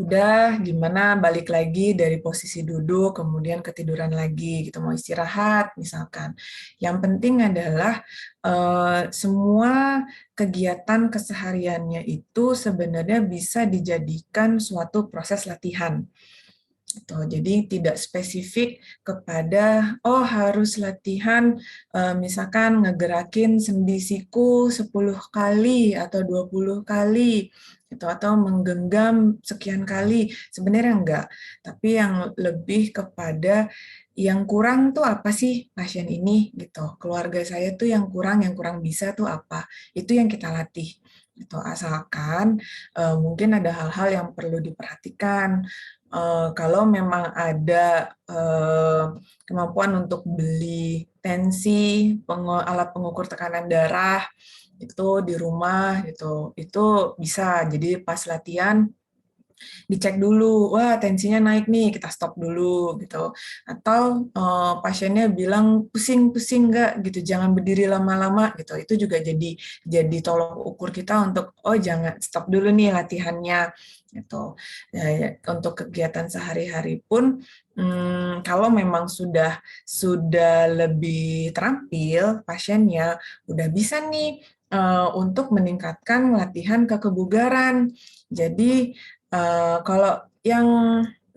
udah gimana balik lagi dari posisi duduk, kemudian ketiduran lagi, gitu mau istirahat misalkan. Yang penting adalah semua kegiatan kesehariannya itu sebenarnya bisa dijadikan suatu proses latihan. Jadi tidak spesifik kepada harus latihan misalkan ngegerakin sendi siku 10 kali atau 20 kali gitu, atau menggenggam sekian kali. Sebenarnya enggak, tapi yang lebih kepada yang kurang tuh apa sih pasien ini gitu. Keluarga saya tuh yang kurang bisa tuh apa? Itu yang kita latih. Gitu. Asalkan mungkin ada hal-hal yang perlu diperhatikan. Kalau memang ada kemampuan untuk beli tensi, alat pengukur tekanan darah itu di rumah gitu, itu bisa. Jadi pas latihan dicek dulu, wah tensinya naik nih, kita stop dulu gitu. Atau pasiennya bilang pusing-pusing enggak gitu, jangan berdiri lama-lama gitu. Itu juga jadi tolok ukur kita untuk jangan, stop dulu nih latihannya gitu. Ya, untuk kegiatan sehari-hari pun kalau memang sudah lebih terampil pasiennya, udah bisa nih untuk meningkatkan latihan kekebugaran. Jadi kalau yang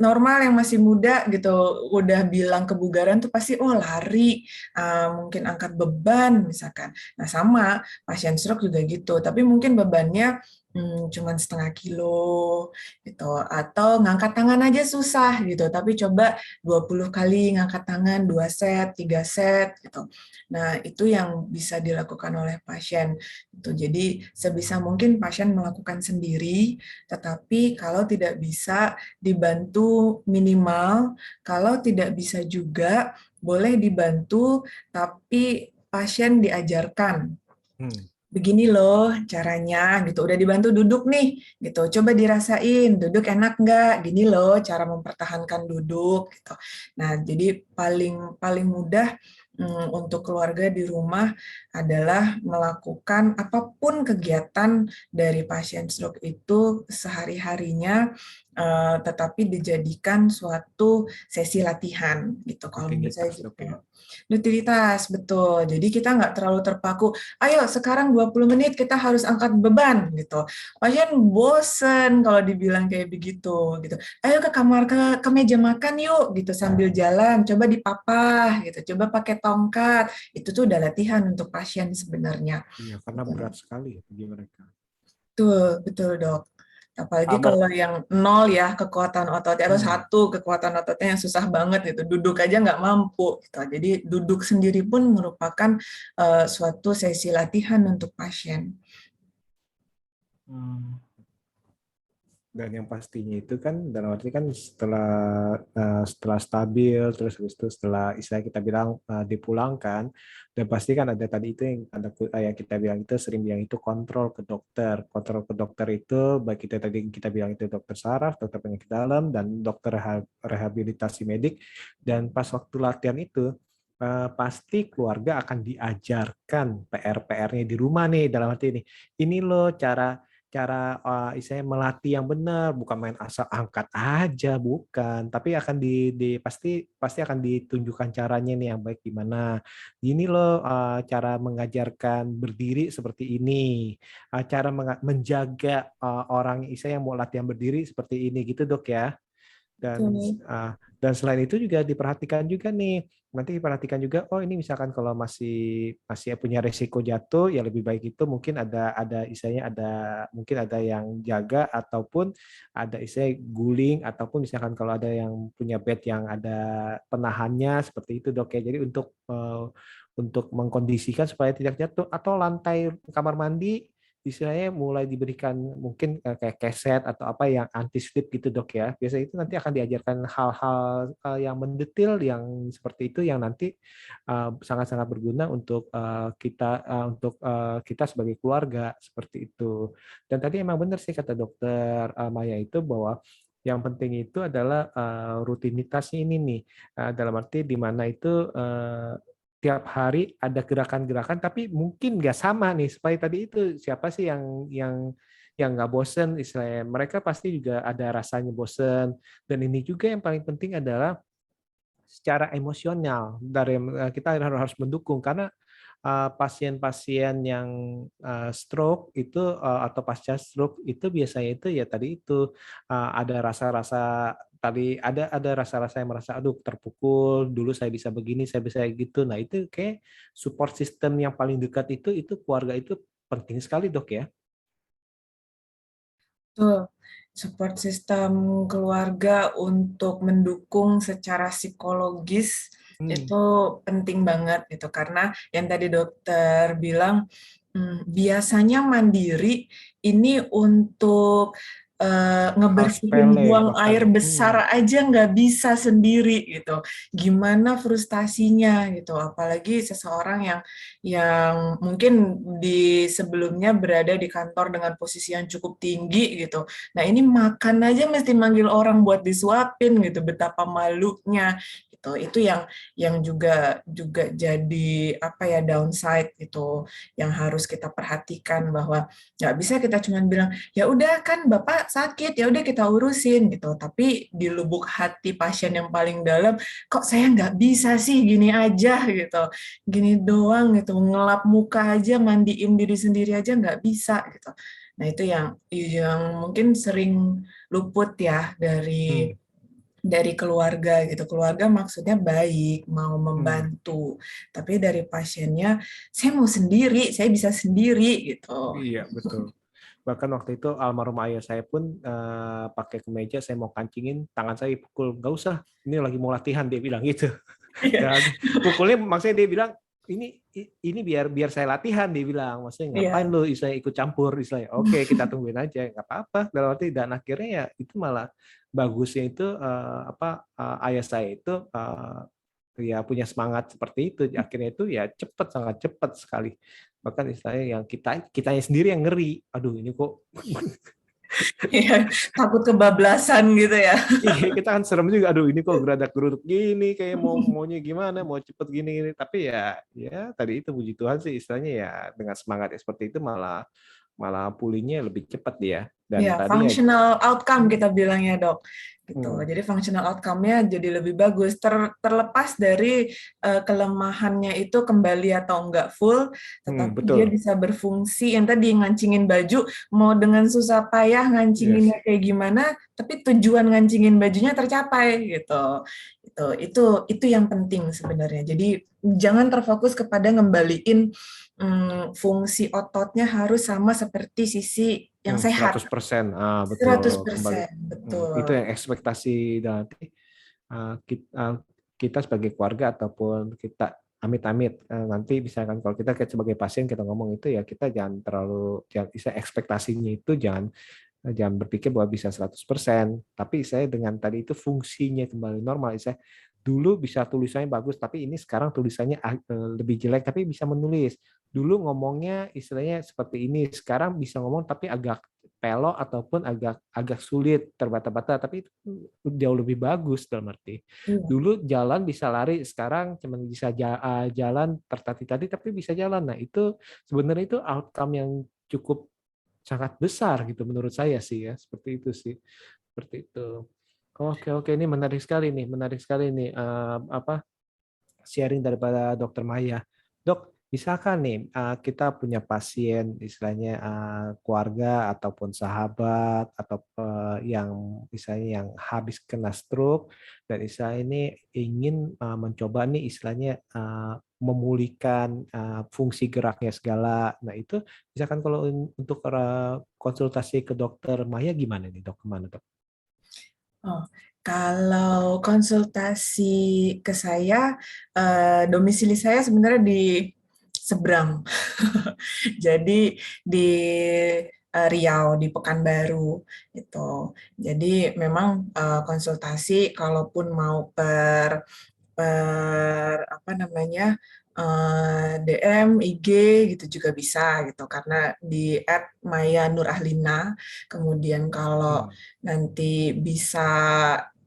normal yang masih muda gitu, udah bilang kebugaran tuh pasti lari, mungkin angkat beban misalkan. Nah sama pasien stroke juga gitu, tapi mungkin bebannya cuman setengah kilo gitu, atau ngangkat tangan aja susah gitu, tapi coba 20 kali ngangkat tangan 2 set, 3 set gitu. Nah itu yang bisa dilakukan oleh pasien. Gitu. Jadi sebisa mungkin pasien melakukan sendiri, tetapi kalau tidak bisa dibantu minimal, kalau tidak bisa juga boleh dibantu, tapi pasien diajarkan. Begini loh caranya gitu, udah dibantu duduk nih gitu, coba dirasain duduk enak nggak, gini loh cara mempertahankan duduk gitu. Nah jadi paling paling mudah untuk keluarga di rumah adalah melakukan apapun kegiatan dari pasien stroke itu sehari-harinya, tetapi dijadikan suatu sesi latihan gitu kalau menurut saya Rutinitas, gitu. oke. Rutinitas, betul. Jadi kita nggak terlalu terpaku, ayo sekarang 20 menit kita harus angkat beban gitu. Pasien bosen kalau dibilang kayak begitu gitu. Ayo ke kamar ke meja makan yuk gitu sambil jalan, coba dipapah gitu, coba pakai tongkat. Itu tuh udah latihan untuk pasien sebenarnya. Iya, karena Gitu. berat sekali ya bagi mereka. Betul, betul dok. Apalagi Ber kalau yang 0 ya kekuatan ototnya, atau 1 kekuatan ototnya yang susah banget gitu, duduk aja nggak mampu. Gitu. Jadi duduk sendiri pun merupakan suatu sesi latihan untuk pasien. Dan yang pastinya itu kan dalam arti kan setelah stabil, terus habis itu setelah istilah kita bilang dipulangkan, dan pasti kan ada tadi itu yang yang kita bilang itu sering bilang itu kontrol ke dokter. Kontrol ke dokter itu baik kita tadi kita bilang itu dokter saraf, dokter penyakit dalam, dan dokter rehabilitasi medik. Dan pas waktu latihan itu pasti keluarga akan diajarkan PR-PR-nya di rumah nih, dalam arti ini loh cara istilahnya melatih yang benar, bukan main asal angkat aja, bukan, tapi akan pasti akan ditunjukkan caranya nih yang baik gimana. Ini loh cara mengajarkan berdiri seperti ini, cara menjaga orang istilahnya yang mau latihan berdiri seperti ini gitu dok ya. Dan Betul. dan selain itu juga diperhatikan juga nih, nanti diperhatikan juga ini misalkan kalau masih punya risiko jatuh ya lebih baik itu mungkin ada istilahnya mungkin ada yang jaga, ataupun ada istilahnya guling, ataupun misalkan kalau ada yang punya bed yang ada penahannya seperti itu dok ya. Jadi untuk mengkondisikan supaya tidak jatuh, atau lantai kamar mandi istilahnya mulai diberikan mungkin kayak keset atau apa yang anti slip gitu dok ya. Biasanya itu nanti akan diajarkan hal-hal yang mendetail yang seperti itu, yang nanti sangat-sangat berguna untuk kita sebagai keluarga seperti itu. Dan tadi emang benar sih kata dokter Maya itu bahwa yang penting itu adalah rutinitasnya ini nih, dalam arti di mana itu tiap hari ada gerakan-gerakan, tapi mungkin nggak sama nih. Supaya tadi itu siapa sih yang nggak bosen, istilahnya mereka pasti juga ada rasanya bosen. Dan ini juga yang paling penting adalah secara emosional dari kita harus mendukung, karena pasien-pasien yang stroke itu atau pasca stroke itu biasanya itu ya tadi itu ada rasa-rasa tadi ada rasa-rasa yang merasa aduh terpukul, dulu saya bisa begini, saya bisa gitu. Nah, itu kayak support system yang paling dekat itu keluarga itu penting sekali, Dok ya. Betul. Support sistem keluarga untuk mendukung secara psikologis itu penting banget gitu, karena yang tadi dokter bilang biasanya mandiri ini untuk Hal ngebersihin sepele buang bahkan. air besar aja nggak bisa sendiri gitu. Gimana frustasinya gitu, apalagi seseorang yang mungkin di sebelumnya berada di kantor dengan posisi yang cukup tinggi gitu. Nah ini makan aja mesti manggil orang buat disuapin gitu, betapa malunya gitu. Itu yang juga jadi apa ya, downside gitu, yang harus kita perhatikan, bahwa nggak bisa kita cuma bilang ya udah kan bapak sakit ya udah kita urusin gitu, tapi di lubuk hati pasien yang paling dalam, kok saya nggak bisa sih gini aja gitu, gini doang gitu, ngelap muka aja, mandiin diri sendiri aja nggak bisa gitu. Nah itu yang mungkin sering luput ya dari dari keluarga gitu. Keluarga maksudnya baik, mau Hmm, membantu. Tapi dari pasiennya, saya mau sendiri, saya bisa sendiri gitu. iya betul. Bahkan waktu itu almarhum ayah saya pun pakai kemeja, saya mau kancingin, tangan saya dipukul. Nggak usah, ini lagi mau latihan, dia bilang gitu. Iya, Dan pukulnya maksudnya dia bilang, ini biar biar saya latihan, dia bilang. Maksudnya ngapain iya, lu istilahnya ikut campur, istilahnya. Oke, kita tungguin aja, nggak apa-apa. Dalam arti, dan akhirnya ya itu malah bagusnya itu ayah saya itu ya punya semangat seperti itu. Akhirnya itu ya cepat, sangat cepat sekali. Bahkan istilahnya yang kitanya sendiri yang ngeri. Aduh, ini kok iya. Takut kebablasan gitu ya. iya, kita kan serem juga. Aduh, ini kok geradak-geruduk gini, kayak maunya gimana, mau cepet gini. Tapi ya tadi itu puji Tuhan sih istilahnya ya dengan semangat seperti itu malah malah pulihnya lebih cepat dia. Dan Ya, tadi ya, functional outcome hmm, kita bilangnya, Dok. Gitu. hmm, Jadi functional outcome-nya jadi lebih bagus. Terlepas dari kelemahannya itu kembali atau enggak full, tetapi dia betul. bisa berfungsi. Yang tadi ngancingin baju, mau dengan susah payah Yes. ngancinginnya kayak gimana, tapi tujuan ngancingin bajunya tercapai gitu. Itu yang penting sebenarnya. Jadi jangan terfokus kepada ngembaliin fungsi ototnya harus sama seperti sisi yang sehat. 100%. Betul. Kembali. 100%, Itu betul. yang ekspektasi nanti kita sebagai keluarga ataupun kita amit-amit nanti misalkan kalau kita sebagai pasien kita ngomong itu ya kita jangan terlalu jangan bisa ekspektasinya itu jangan berpikir bahwa bisa 100%, tapi saya dengan tadi itu fungsinya kembali normal. Saya dulu bisa tulisannya bagus, tapi ini sekarang tulisannya lebih jelek, tapi bisa menulis. Dulu ngomongnya istilahnya seperti ini, sekarang bisa ngomong tapi agak pelok ataupun agak agak sulit, terbata-bata, tapi itu jauh lebih bagus dalam arti. Iya. Dulu jalan bisa lari, sekarang cuma bisa jalan tertati-tati tapi bisa jalan. Nah, itu sebenarnya itu outcome yang cukup sangat besar gitu menurut saya sih ya seperti itu sih seperti itu. Oke oke ini menarik sekali nih apa sharing daripada Dokter Maya. Dok, bisakah nih kita punya pasien istilahnya keluarga ataupun sahabat atau yang istilahnya yang habis kena stroke dan istilahnya ini ingin mencoba nih istilahnya memulihkan fungsi geraknya segala. Nah itu misalkan kalau untuk konsultasi ke Dokter Maya gimana nih dok? Kemana dok? Oh, kalau konsultasi ke saya, domisili saya sebenarnya di seberang. Jadi di Riau, di Pekanbaru itu. Jadi memang konsultasi kalaupun mau per apa namanya DM, IG gitu juga bisa gitu karena di @maya nurahlina. Kemudian kalau Hmm. nanti bisa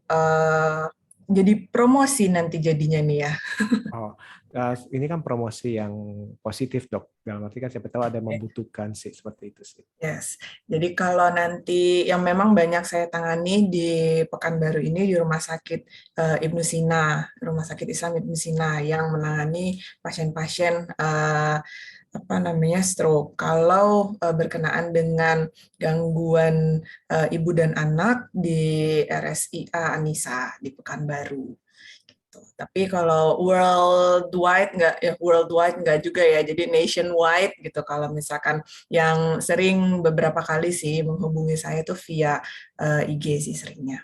eh, jadi promosi nanti jadinya nih ya. Oh, ini kan promosi yang positif dok. Dalam arti kan siapa tahu ada yang membutuhkan sih seperti itu sih. Yes, jadi kalau nanti yang memang banyak saya tangani di Pekanbaru ini di Rumah Sakit Ibnu Sina, Rumah Sakit Islam Ibnu Sina yang menangani pasien-pasien apa namanya stroke. Kalau berkenaan dengan gangguan ibu dan anak di RSIA Anissa di Pekanbaru. Tapi kalau worldwide nggak juga ya. Jadi nationwide gitu. Kalau misalkan yang sering beberapa kali sih menghubungi saya tuh via IG sih seringnya.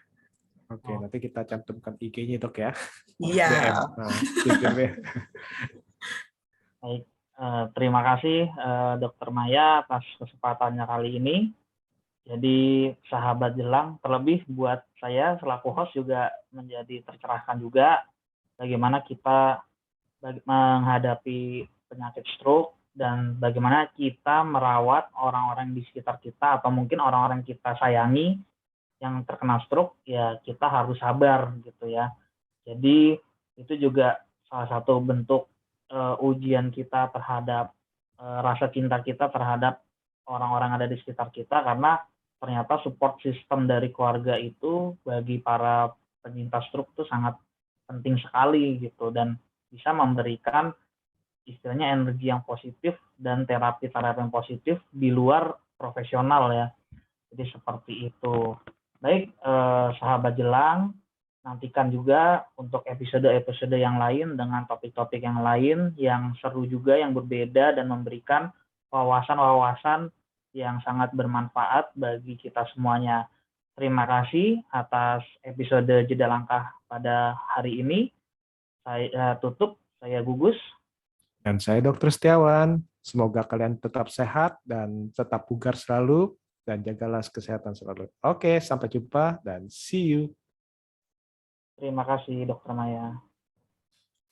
Oke, nanti kita cantumkan IG-nya dok ya. Iya. DM. Nah, DM ya. Baik, terima kasih Dokter Maya atas kesempatannya kali ini. Jadi sahabat Jelang, terlebih buat saya selaku host juga menjadi tercerahkan juga bagaimana kita menghadapi penyakit stroke dan bagaimana kita merawat orang-orang di sekitar kita atau mungkin orang-orang kita sayangi yang terkena stroke, ya kita harus sabar gitu ya. Jadi itu juga salah satu bentuk ujian kita terhadap rasa cinta kita terhadap orang-orang yang ada di sekitar kita, karena ternyata support system dari keluarga itu bagi para penyintas stroke itu sangat penting sekali gitu, dan bisa memberikan istilahnya energi yang positif dan terapi-terapi yang positif di luar profesional ya. Jadi seperti itu. Baik, sahabat Jelang, nantikan juga untuk episode-episode yang lain dengan topik-topik yang lain yang seru juga, yang berbeda, dan memberikan wawasan-wawasan yang sangat bermanfaat bagi kita semuanya. Terima kasih atas episode Jeda Langkah pada hari ini. Saya tutup, saya Gugus. Dan saya Dr. Setiawan. Semoga kalian tetap sehat dan tetap bugar selalu dan jagalah kesehatan selalu. Oke, sampai jumpa dan see you. Terima kasih, Dr. Maya.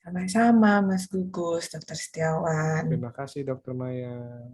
Sama-sama, Mas Gugus, Dr. Setiawan. Terima kasih, Dr. Maya.